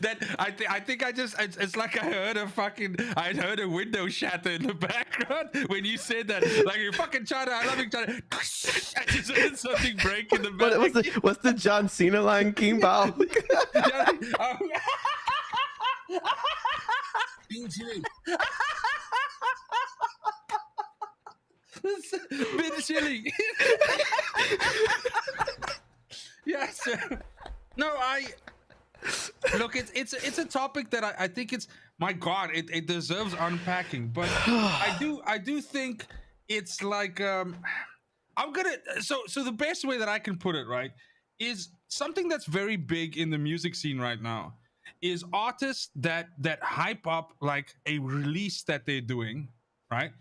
That I think it's like I heard a window shatter in the background when you said that, like you fucking China, I love you China. I just heard something break in the back. What's the John Cena line, King Bao? Been chilling. Yes. No, look, it's a topic that I think it's, my God, it deserves unpacking. But I do think it's like I'm gonna so the best way that I can put it, right, is something that's very big in the music scene right now is artists that hype up like a release that they're doing, right?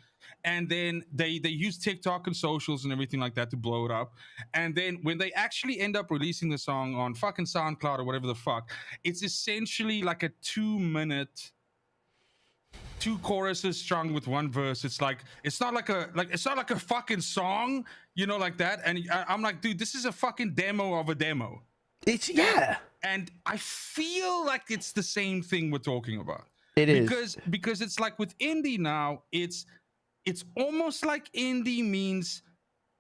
and then they use TikTok and socials and everything like that to blow it up. And then when they actually end up releasing the song on fucking SoundCloud or whatever the fuck, it's essentially like a 2 minute, two choruses strung with one verse. It's like it's not like a fucking song, like that. And I'm like, dude, this is a fucking demo of a demo. It's yeah. And I feel like it's the same thing we're talking about. It is because it's like with indie now, it's almost like indie means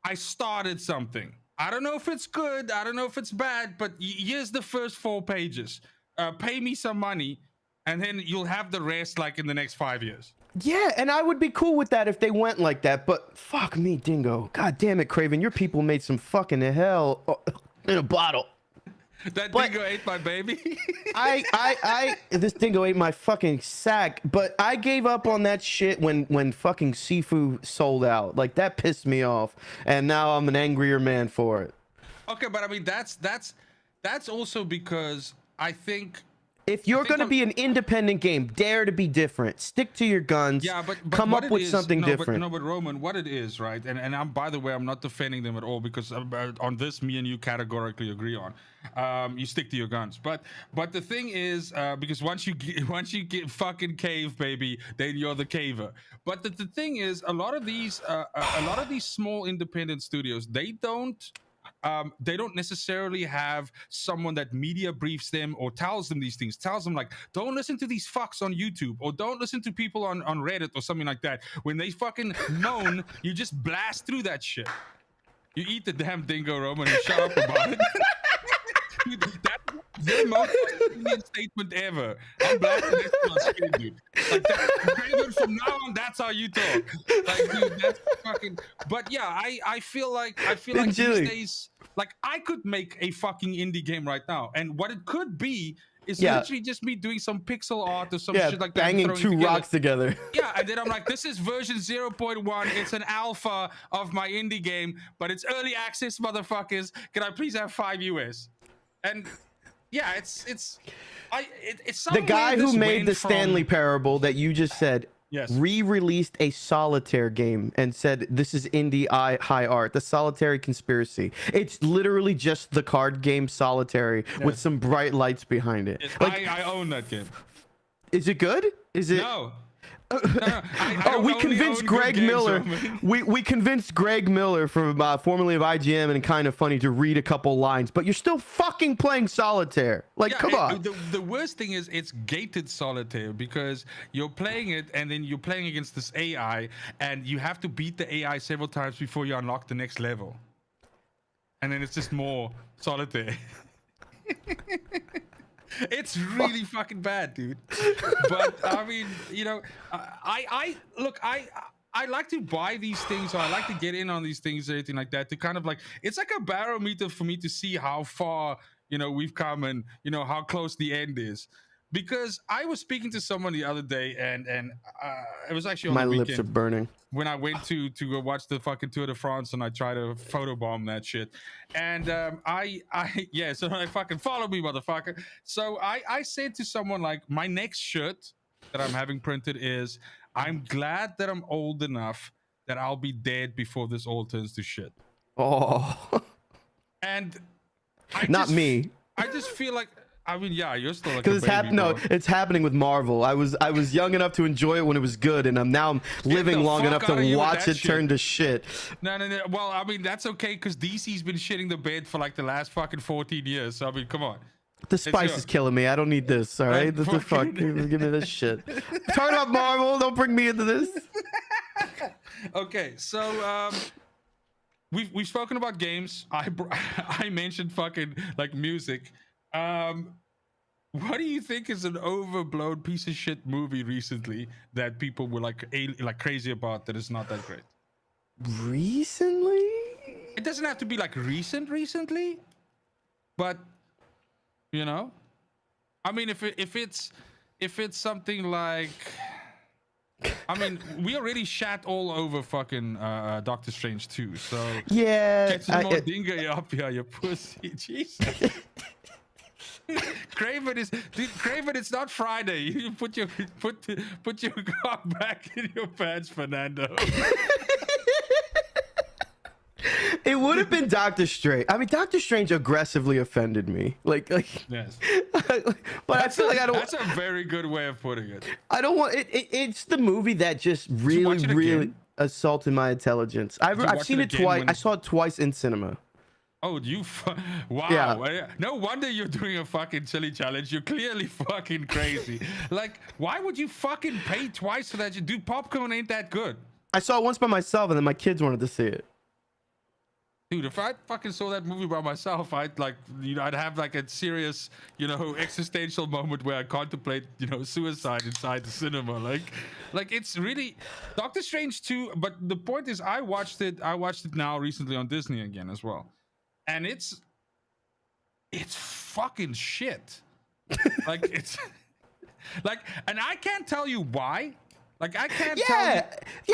I started something. I don't know if it's good, I don't know if it's bad, but here's the first 4 pages. Pay me some money, and then you'll have the rest like in the next 5 years. Yeah, and I would be cool with that if they went like that. But fuck me, Dingo. God damn it, Craven. Your people made some fucking hell in a bottle. Dingo ate my baby. This dingo ate my fucking sack. But I gave up on that shit when fucking Sifu sold out. Like, that pissed me off, and now I'm an angrier man for it. Okay, but I mean that's also because I think if you're gonna be an independent game, dare to be different. Stick to your guns. Yeah, but come up with something different. But Roman, what it is, right? And I'm, by the way, I'm not defending them at all, because on this, me and you categorically agree on. You stick to your guns. But the thing is, because once you get fucking cave, baby, then you're the caver. But the thing is, a lot of these small independent studios, they don't necessarily have someone that media briefs them or tells them these things, tells them like, don't listen to these fucks on YouTube, or don't listen to people on Reddit or something like that. When they fucking moan, you just blast through that shit. You eat the damn dingo, Roman, and shut up about it. Dude, that's the most Indian statement ever. I'm blasting this on screen, dude. Like, from now on, that's how you talk. Like, dude, that's fucking. But yeah, I feel like these days, like, I could make a fucking indie game right now, and what it could be is literally just me doing some pixel art or some shit like that, banging 2 rocks together. Yeah, and then I'm like, this is version 0.1. It's an alpha of my indie game, but it's early access, motherfuckers. Can I please have 5 US? And yeah, it's the guy who made the Stanley Parable that you just said. Yes. Re-released a solitaire game and said this is indie high art. The Solitary Conspiracy. It's literally just the card game Solitary with some bright lights behind it. Like, I own that game. Is it good? Is it? No. We convinced Greg Miller. We convinced Greg Miller from formerly of IGM and Kind of Funny to read a couple lines, but you're still fucking playing solitaire. Like, come on. The worst thing is it's gated solitaire, because you're playing it and then you're playing against this AI, and you have to beat the AI several times before you unlock the next level, and then it's just more solitaire. It's really fucking bad, dude. But I mean, I like to buy these things, or I like to get in on these things, or anything like that, to kind of like, it's like a barometer for me to see how far we've come, and how close the end is. Because I was speaking to someone the other day, and it was actually on my the weekend, lips are burning, when I went to go watch the fucking Tour de France, and I tried to photobomb that shit. And so I fucking follow me, motherfucker. So I said to someone, like, my next shirt that I'm having printed is, I'm glad that I'm old enough that I'll be dead before this all turns to shit. Oh. And me. I just feel like, I mean, yeah, you're still like, because it's happening with Marvel. I was young enough to enjoy it when it was good, and I'm living long enough to watch it turn to shit. No. Well, I mean, that's okay, because DC's been shitting the bed for like the last fucking 14 years. So I mean, come on. The spice is killing me. I don't need this. All right, the fuck. Give me this shit. Talking about Marvel. Don't bring me into this. Okay, so we've spoken about games. I mentioned fucking like music. What do you think is an overblown piece of shit movie recently that people were like crazy about, that is not that great? Recently? It doesn't have to be like recently, but I mean, if it's something like, I mean, we already shat all over fucking Doctor Strange 2, so yeah, get some more dingo up here, you pussy. Jesus. Craven is, dude, Craven. It's not Friday. You put your cock back in your pants, Fernando. It would have been Doctor Strange. I mean, Doctor Strange aggressively offended me. Like Yes. but I feel like I don't. That's a very good way of putting it. I don't want it. It's the movie that just you really, watch it really again? assaulted my intelligence. I've watch seen it it again twice. when- I saw it twice in cinema. Oh, wow. Yeah. No wonder you're doing a fucking silly challenge. You're clearly fucking crazy. Like, why would you fucking pay twice for that? Dude, popcorn ain't that good. I saw it once by myself, and then my kids wanted to see it. Dude, if I fucking saw that movie by myself, I'd I'd have like a serious, existential moment where I contemplate, suicide inside the cinema. Like it's really Doctor Strange 2. But the point is, I watched it now recently on Disney again as well, and it's fucking shit. Like it's like, and I can't tell you why. Like I can't tell you.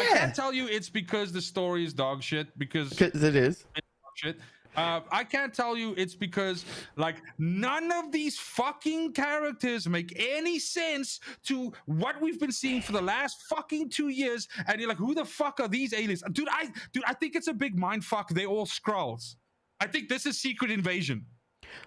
I can't tell you it's because the story is dog shit, because it is. shit. I can't tell you it's because like none of these fucking characters make any sense to what we've been seeing for the last fucking 2 years, and you're like, who the fuck are these aliens? Dude, I think it's a big mind fuck. They're all Skrulls. I think this is Secret Invasion.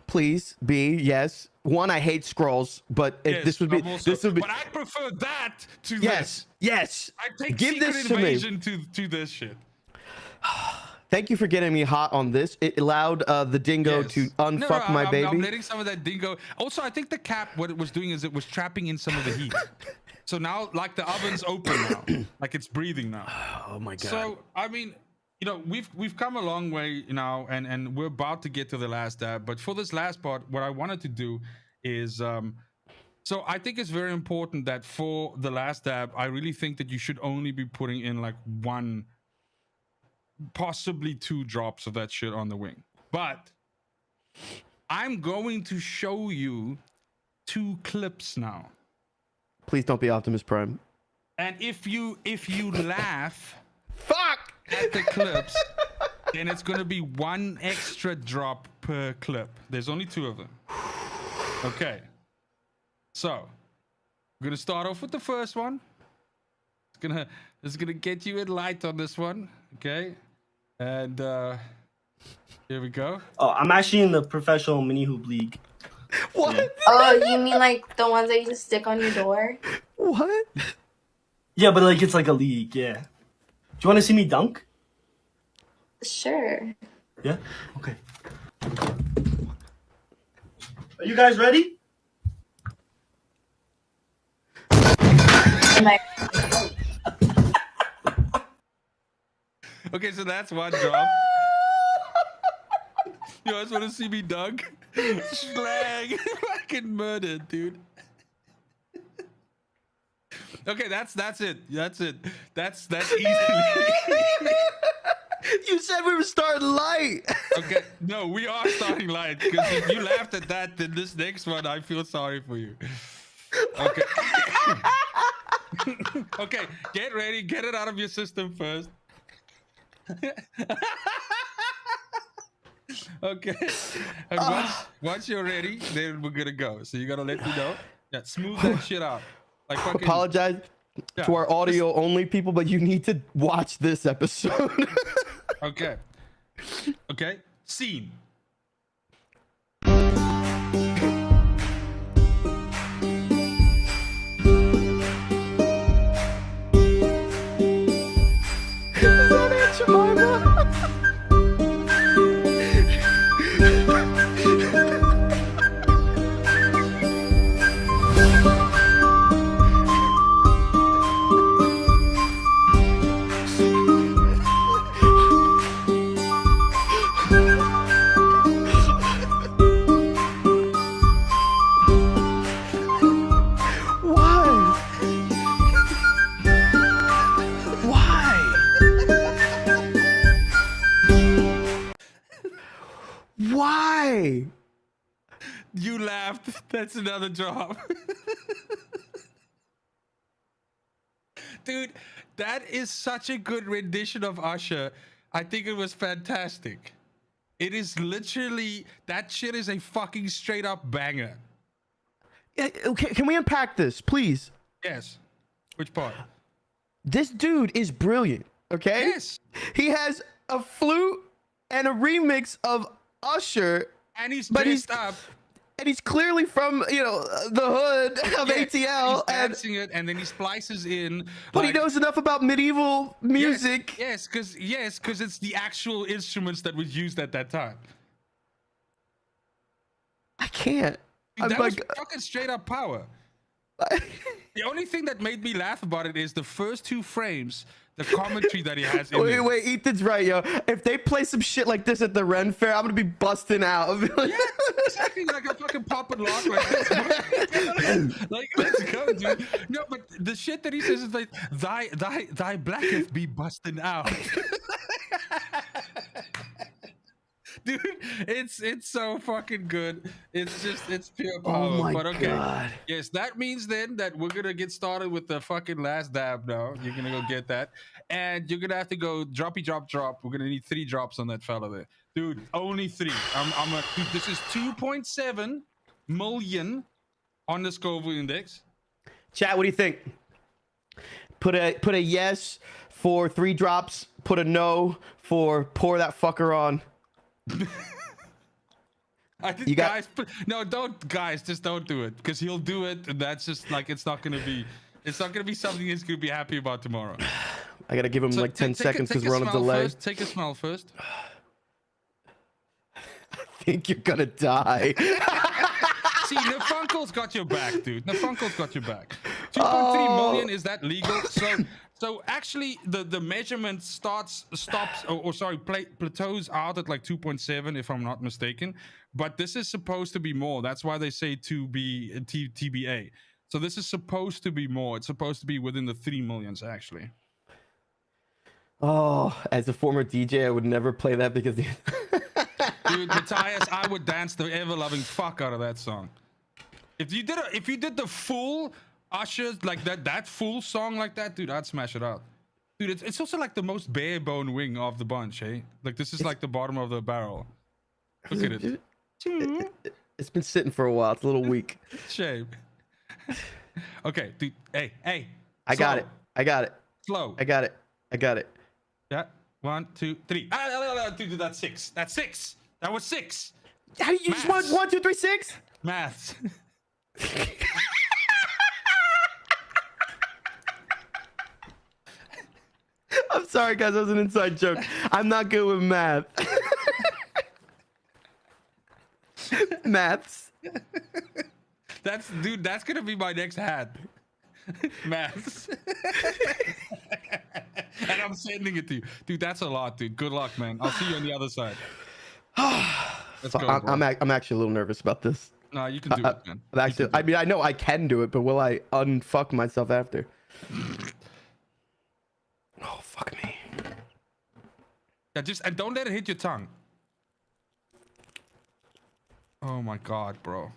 Please be yes. One, I hate scrolls, but Yes, this would be this would be. But I prefer that to Yes, this. yes. I take Give Secret this to me. Invasion to this shit. Thank you for getting me hot on this. It allowed the dingo Yes. to unfuck my baby. I'm letting some of that dingo. Also, I think the cap, what it was doing is it was trapping in some of the heat. So now, like the oven's open now, like it's breathing now. Oh my god. So I mean, we've come a long way now, and we're about to get to the last dab. But for this last part, what I wanted to do is, so I think it's very important that for the last dab, I really think that you should only be putting in like one, possibly 2 drops of that shit on the wing. But I'm going to show you 2 clips now. Please don't be Optimus Prime. And if you laugh Fuck. at the clips, then it's going to be 1 extra drop per clip. There's only 2 of them. Okay. So, I'm going to start off with the first one. It's gonna get you in light on this one. Okay. And here we go. Oh, I'm actually in the professional mini hoop league. What? Yeah. Oh, you mean like the ones that you just stick on your door? What? Yeah, but like it's like a league, yeah. Do you want to see me dunk? Sure. Yeah? Okay. Are you guys ready? Am I- Okay, so that's 1 drop. You guys want to see me dunk? Slag. Fucking murdered, dude. Okay, that's it. That's it. That's easily. You said we were starting light. Okay, no, we are starting light, because if you laughed at that, then this next one, I feel sorry for you. Okay. Okay, get ready. Get it out of your system first. Okay. And once you're ready, then we're gonna go. So you gotta let me know. Yeah, smooth that shit out. Like fucking. Apologize Yeah, to our audio only people, but you need to watch this episode. Okay. Okay. Scene. Why? Why? Why? You laughed. That's another drop. Dude, that is such a good rendition of Usher. I think it was fantastic. It is literally that shit is a fucking straight up banger. Okay, can we unpack this, please? Yes. Which part? This dude is brilliant. Okay. Yes. He has a flute and a remix of Usher, And he's But dressed up. and he's clearly from the hood of ATL, He's and dancing it, and then he splices in. but he knows enough about medieval music. Yes, because it's the actual instruments that was used at that time. I can't. Dude, I'm that like, was fucking straight up power. The only thing that made me laugh about it is the first 2 frames, the commentary that he has in it. wait, Ethan's right, yo. If they play some shit like this at the Ren Fair, I'm gonna be busting out. Yeah, exactly, like a fucking pop and lock. Like, let's go, dude. No, but the shit that he says is like, thy blacketh be busting out. Dude, it's so fucking good. It's pure power. Oh my but okay. God. Yes, that means then that we're gonna get started with the fucking last dab now. You're gonna go get that. And you're gonna have to go droppy drop. We're gonna need 3 drops on that fella there. Dude, only 3. Dude, this is 2.7 million on the Scoville index. Chat, what do you think? Put a yes for 3 drops. Put a no for pour that fucker on. I think You got- guys, no, don't guys, just don't do it because he'll do it, and that's just like it's not gonna be something he's gonna be happy about tomorrow. I gotta give him like 10 seconds because take we're on a smell delay. First. Take a smell first. I think you're gonna die. See, Nafunkel's got your back, dude. Nafunkel's got your back. 2.3 million, is that legal? So actually, the measurement stops, plateaus out at like 2.7, if I'm not mistaken. But this is supposed to be more. That's why they say to be TBA. So this is supposed to be more. It's supposed to be within the 3 millions, actually. Oh, as a former DJ, I would never play that because Dude, Matthias, I would dance the ever-loving fuck out of that song. If you did the full Usher, like that full song like that, dude, I'd smash it out. Dude, it's also like the most bare bone wing of the bunch, hey? Like this is like the bottom of the barrel. Look at it. It's been sitting for a while. It's a little weak. Shame. Okay, dude. Hey. I got it. Slow. I got it. Yeah. 1, 2, 3. Dude, that's 6. That's 6. That was 6. How do you just want 1, 2, 3, 6? Maths. I'm sorry, guys. That was an inside joke. I'm not good with math. Maths. That's gonna be my next hat. Maths. And I'm sending it to you. Dude, that's a lot, dude. Good luck, man. I'll see you on the other side. Let's go, bro. I'm actually a little nervous about this. No, you can do it, man. I'm actually, I mean, I know I can do it, but will I unfuck myself after? Oh, fuck me. Yeah, and don't let it hit your tongue. Oh my god, bro.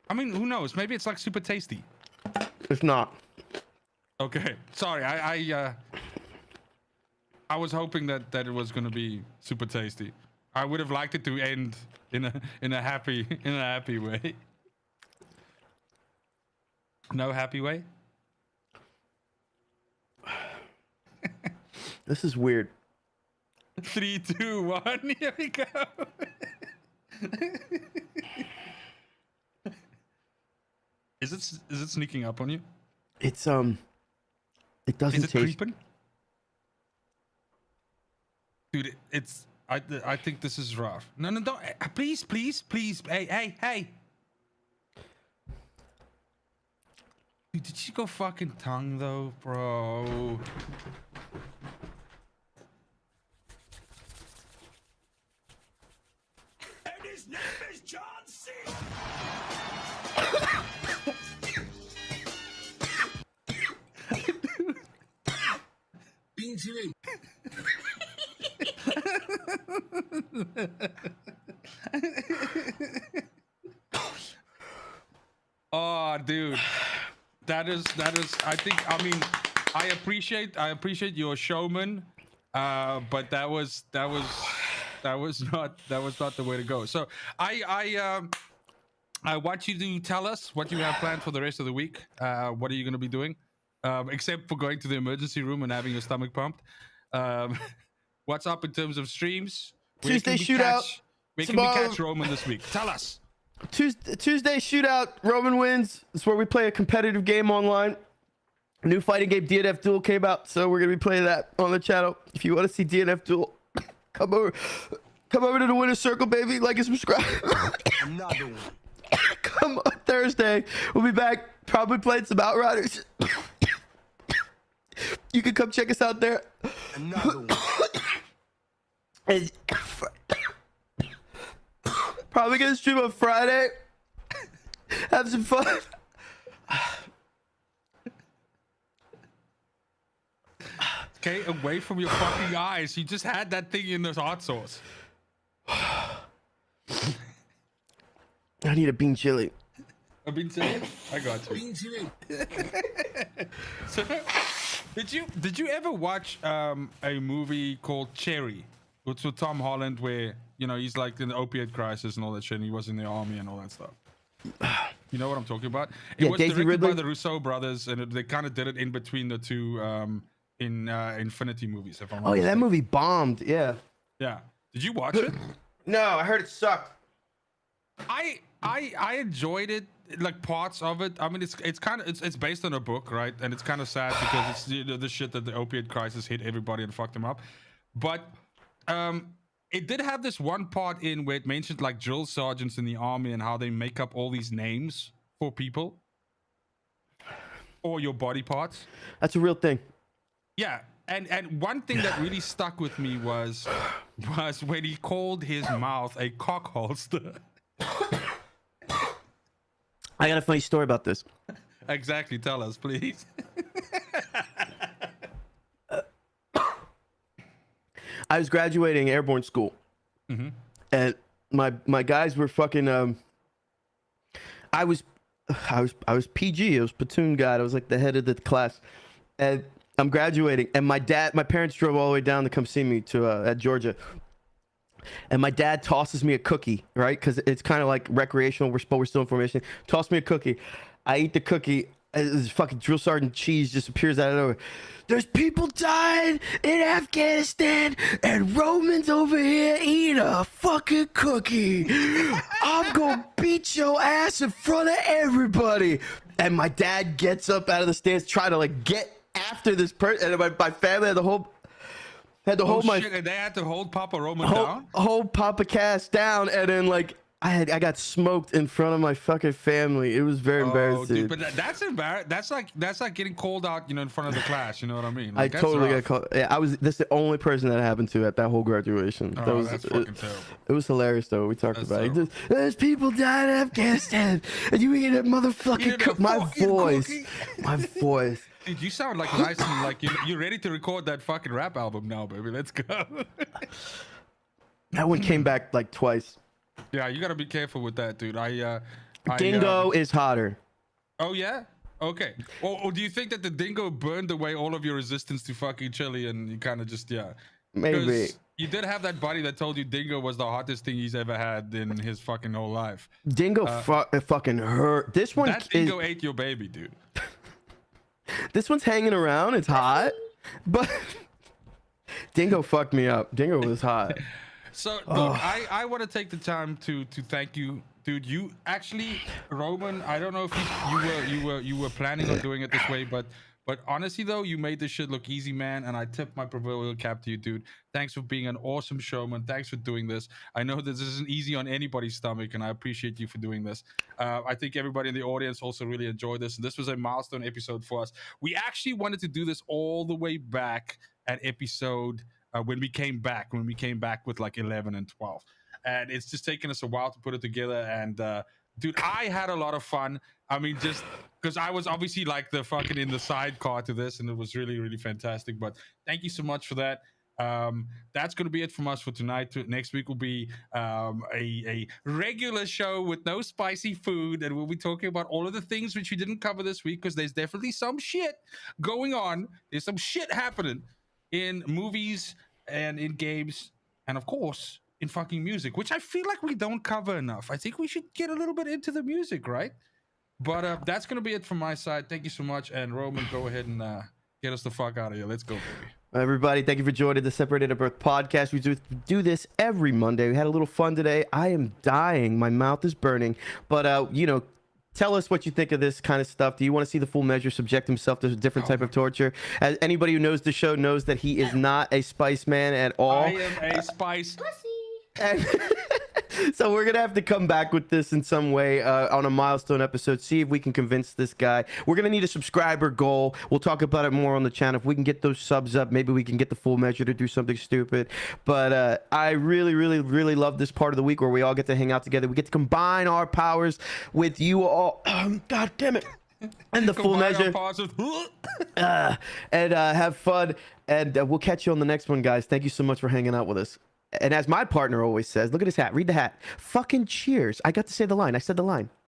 I mean, who knows? Maybe it's like super tasty. It's not. Okay, sorry. I was hoping that it was gonna be super tasty. I would have liked it to end in a happy way. No happy way. This is weird. 3, 2, 1. Here we go. Is it sneaking up on you? It's it doesn't Is it taste. creeping? Dude, I think this is rough. No, don't. Please. Hey. Dude, did you go fucking tongue though, bro? And his name is John C. Bean TV. Oh, dude, that is. I mean, I appreciate you're a showman, But that was not the way to go. So I want you to tell us what you have planned for the rest of the week. What are you going to be doing? Except for going to the emergency room and having your stomach pumped. Um, what's up in terms of streams? Tuesday shootout. Where can we catch Roman this week? Tell us. Tuesday shootout. Roman wins. It's where we play a competitive game online. A new fighting game, DNF Duel, came out, so we're gonna be playing that on the channel. If you want to see DNF Duel, come over to the winner's circle, baby. Like and subscribe. Another one. Come on Thursday. We'll be back. Probably playing some Outriders. You can come check us out there. Another one. And probably gonna stream on Friday. Have some fun. Okay, away from your fucking eyes. You just had that thing in this hot sauce. I need a bean chili. A bean chili? I got you. Bean chili. So, did you ever watch a movie called Cherry? It's with Tom Holland, where he's like in the opiate crisis and all that shit, and he was in the army and all that stuff. You know what I'm talking about? It Yeah, was Daisy directed Ridley? by the Russo brothers, and they kind of did it in between the two in Infinity movies. If I'm not Oh yeah, that mistaken. movie bombed. Yeah. Yeah. Did you watch it? No, I heard it sucked. I enjoyed it, like parts of it. I mean, it's based on a book, right? And it's kind of sad because it's the shit that the opiate crisis hit everybody and fucked them up. But it did have this one part in where it mentioned like drill sergeants in the army and how they make up all these names for people or your body parts. That's a real thing. Yeah. And one thing that really stuck with me was when he called his mouth a cock holster. I got a funny story about this. Exactly. Tell us, please. I was graduating airborne school, and my guys were fucking. I was PG. I was platoon guy. I was like the head of the class, and I'm graduating. And my parents drove all the way down to come see me to at Georgia. And my dad tosses me a cookie, right? Because it's kind of like recreational. We're still in formation. Toss me a cookie. I eat the cookie. This fucking drill sergeant cheese just appears out of nowhere. There's people dying in Afghanistan, and Roman's over here eating a fucking cookie. I'm gonna beat your ass in front of everybody. And my dad gets up out of the stands, trying to like get after this person. And my family had to hold my Shit, and they had to hold Papa Roman down? hold Papa Cass down, and then like I got smoked in front of my fucking family. It was very embarrassing. Dude, but that's embarrassing. That's like getting called out, in front of the class. You know what I mean? I Like, that's totally rough. got caught. Yeah, that's the only person that happened to at that whole graduation. Oh, That was that's fucking terrible. It was hilarious though. We talked That's about it. terrible. There's people dying in Afghanistan, and you eat a motherfucking Eating a cook. My fucking voice, cookie. my voice. Dude, you sound like nice and like you're ready to record that fucking rap album now, baby. Let's go. That one came back like twice. Yeah, you gotta be careful with that, dude. Dingo is hotter. Oh yeah. Okay. Or do you think that the dingo burned away all of your resistance to fucking chili, and you kind of just Maybe. 'Cause you did have that buddy that told you dingo was the hottest thing he's ever had in his fucking whole life. Dingo fucking hurt. This one That dingo ate your baby, dude. This one's hanging around. It's hot, but Dingo fucked me up. Dingo was hot. So look, I want to take the time to thank you, dude. You actually, Roman. I don't know if you were planning on doing it this way, but honestly though, you made this shit look easy, man. And I tip my proverbial cap to you, dude. Thanks for being an awesome showman. Thanks for doing this. I know this isn't easy on anybody's stomach, and I appreciate you for doing this. I think everybody in the audience also really enjoyed this. And this was a milestone episode for us. We actually wanted to do this all the way back at episode. When we came back with like 11 and 12, and it's just taken us a while to put it together. And dude, I had a lot of fun. I mean, just because I was obviously like the fucking in the sidecar to this, and it was really, really fantastic. But thank you so much for that. That's going to be it from us for tonight. Next week will be a regular show with no spicy food, and we'll be talking about all of the things which we didn't cover this week, because there's definitely some shit going on. There's some shit happening in movies and in games, and of course in fucking music, which I feel like we don't cover enough. I think we should get a little bit into the music, right? But that's gonna be it from my side. Thank you so much, and Roman, go ahead and get us the fuck out of here. Let's go, baby. Everybody, thank you for joining the Separated at Birth podcast. We do this every Monday. We had a little fun today. I am dying. My mouth is burning. But, you know, tell us what you think of this kind of stuff. Do you want to see the full measure subject himself to a different type of torture? As anybody who knows the show knows that he is not a spice man at all. I am a spice. And so we're gonna have to come back with this in some way on a milestone episode, see if we can convince this guy. We're gonna need a subscriber goal. We'll talk about it more on the channel. If we can get those subs up, maybe we can get the full measure to do something stupid. But I really love this part of the week where we all get to hang out together. We get to combine our powers with you all. God damn it. And the full measure. And have fun. And we'll catch you on the next one, guys. Thank you so much for hanging out with us. And as my partner always says, look at his hat. Read the hat. Fucking cheers. I got to say the line. I said the line.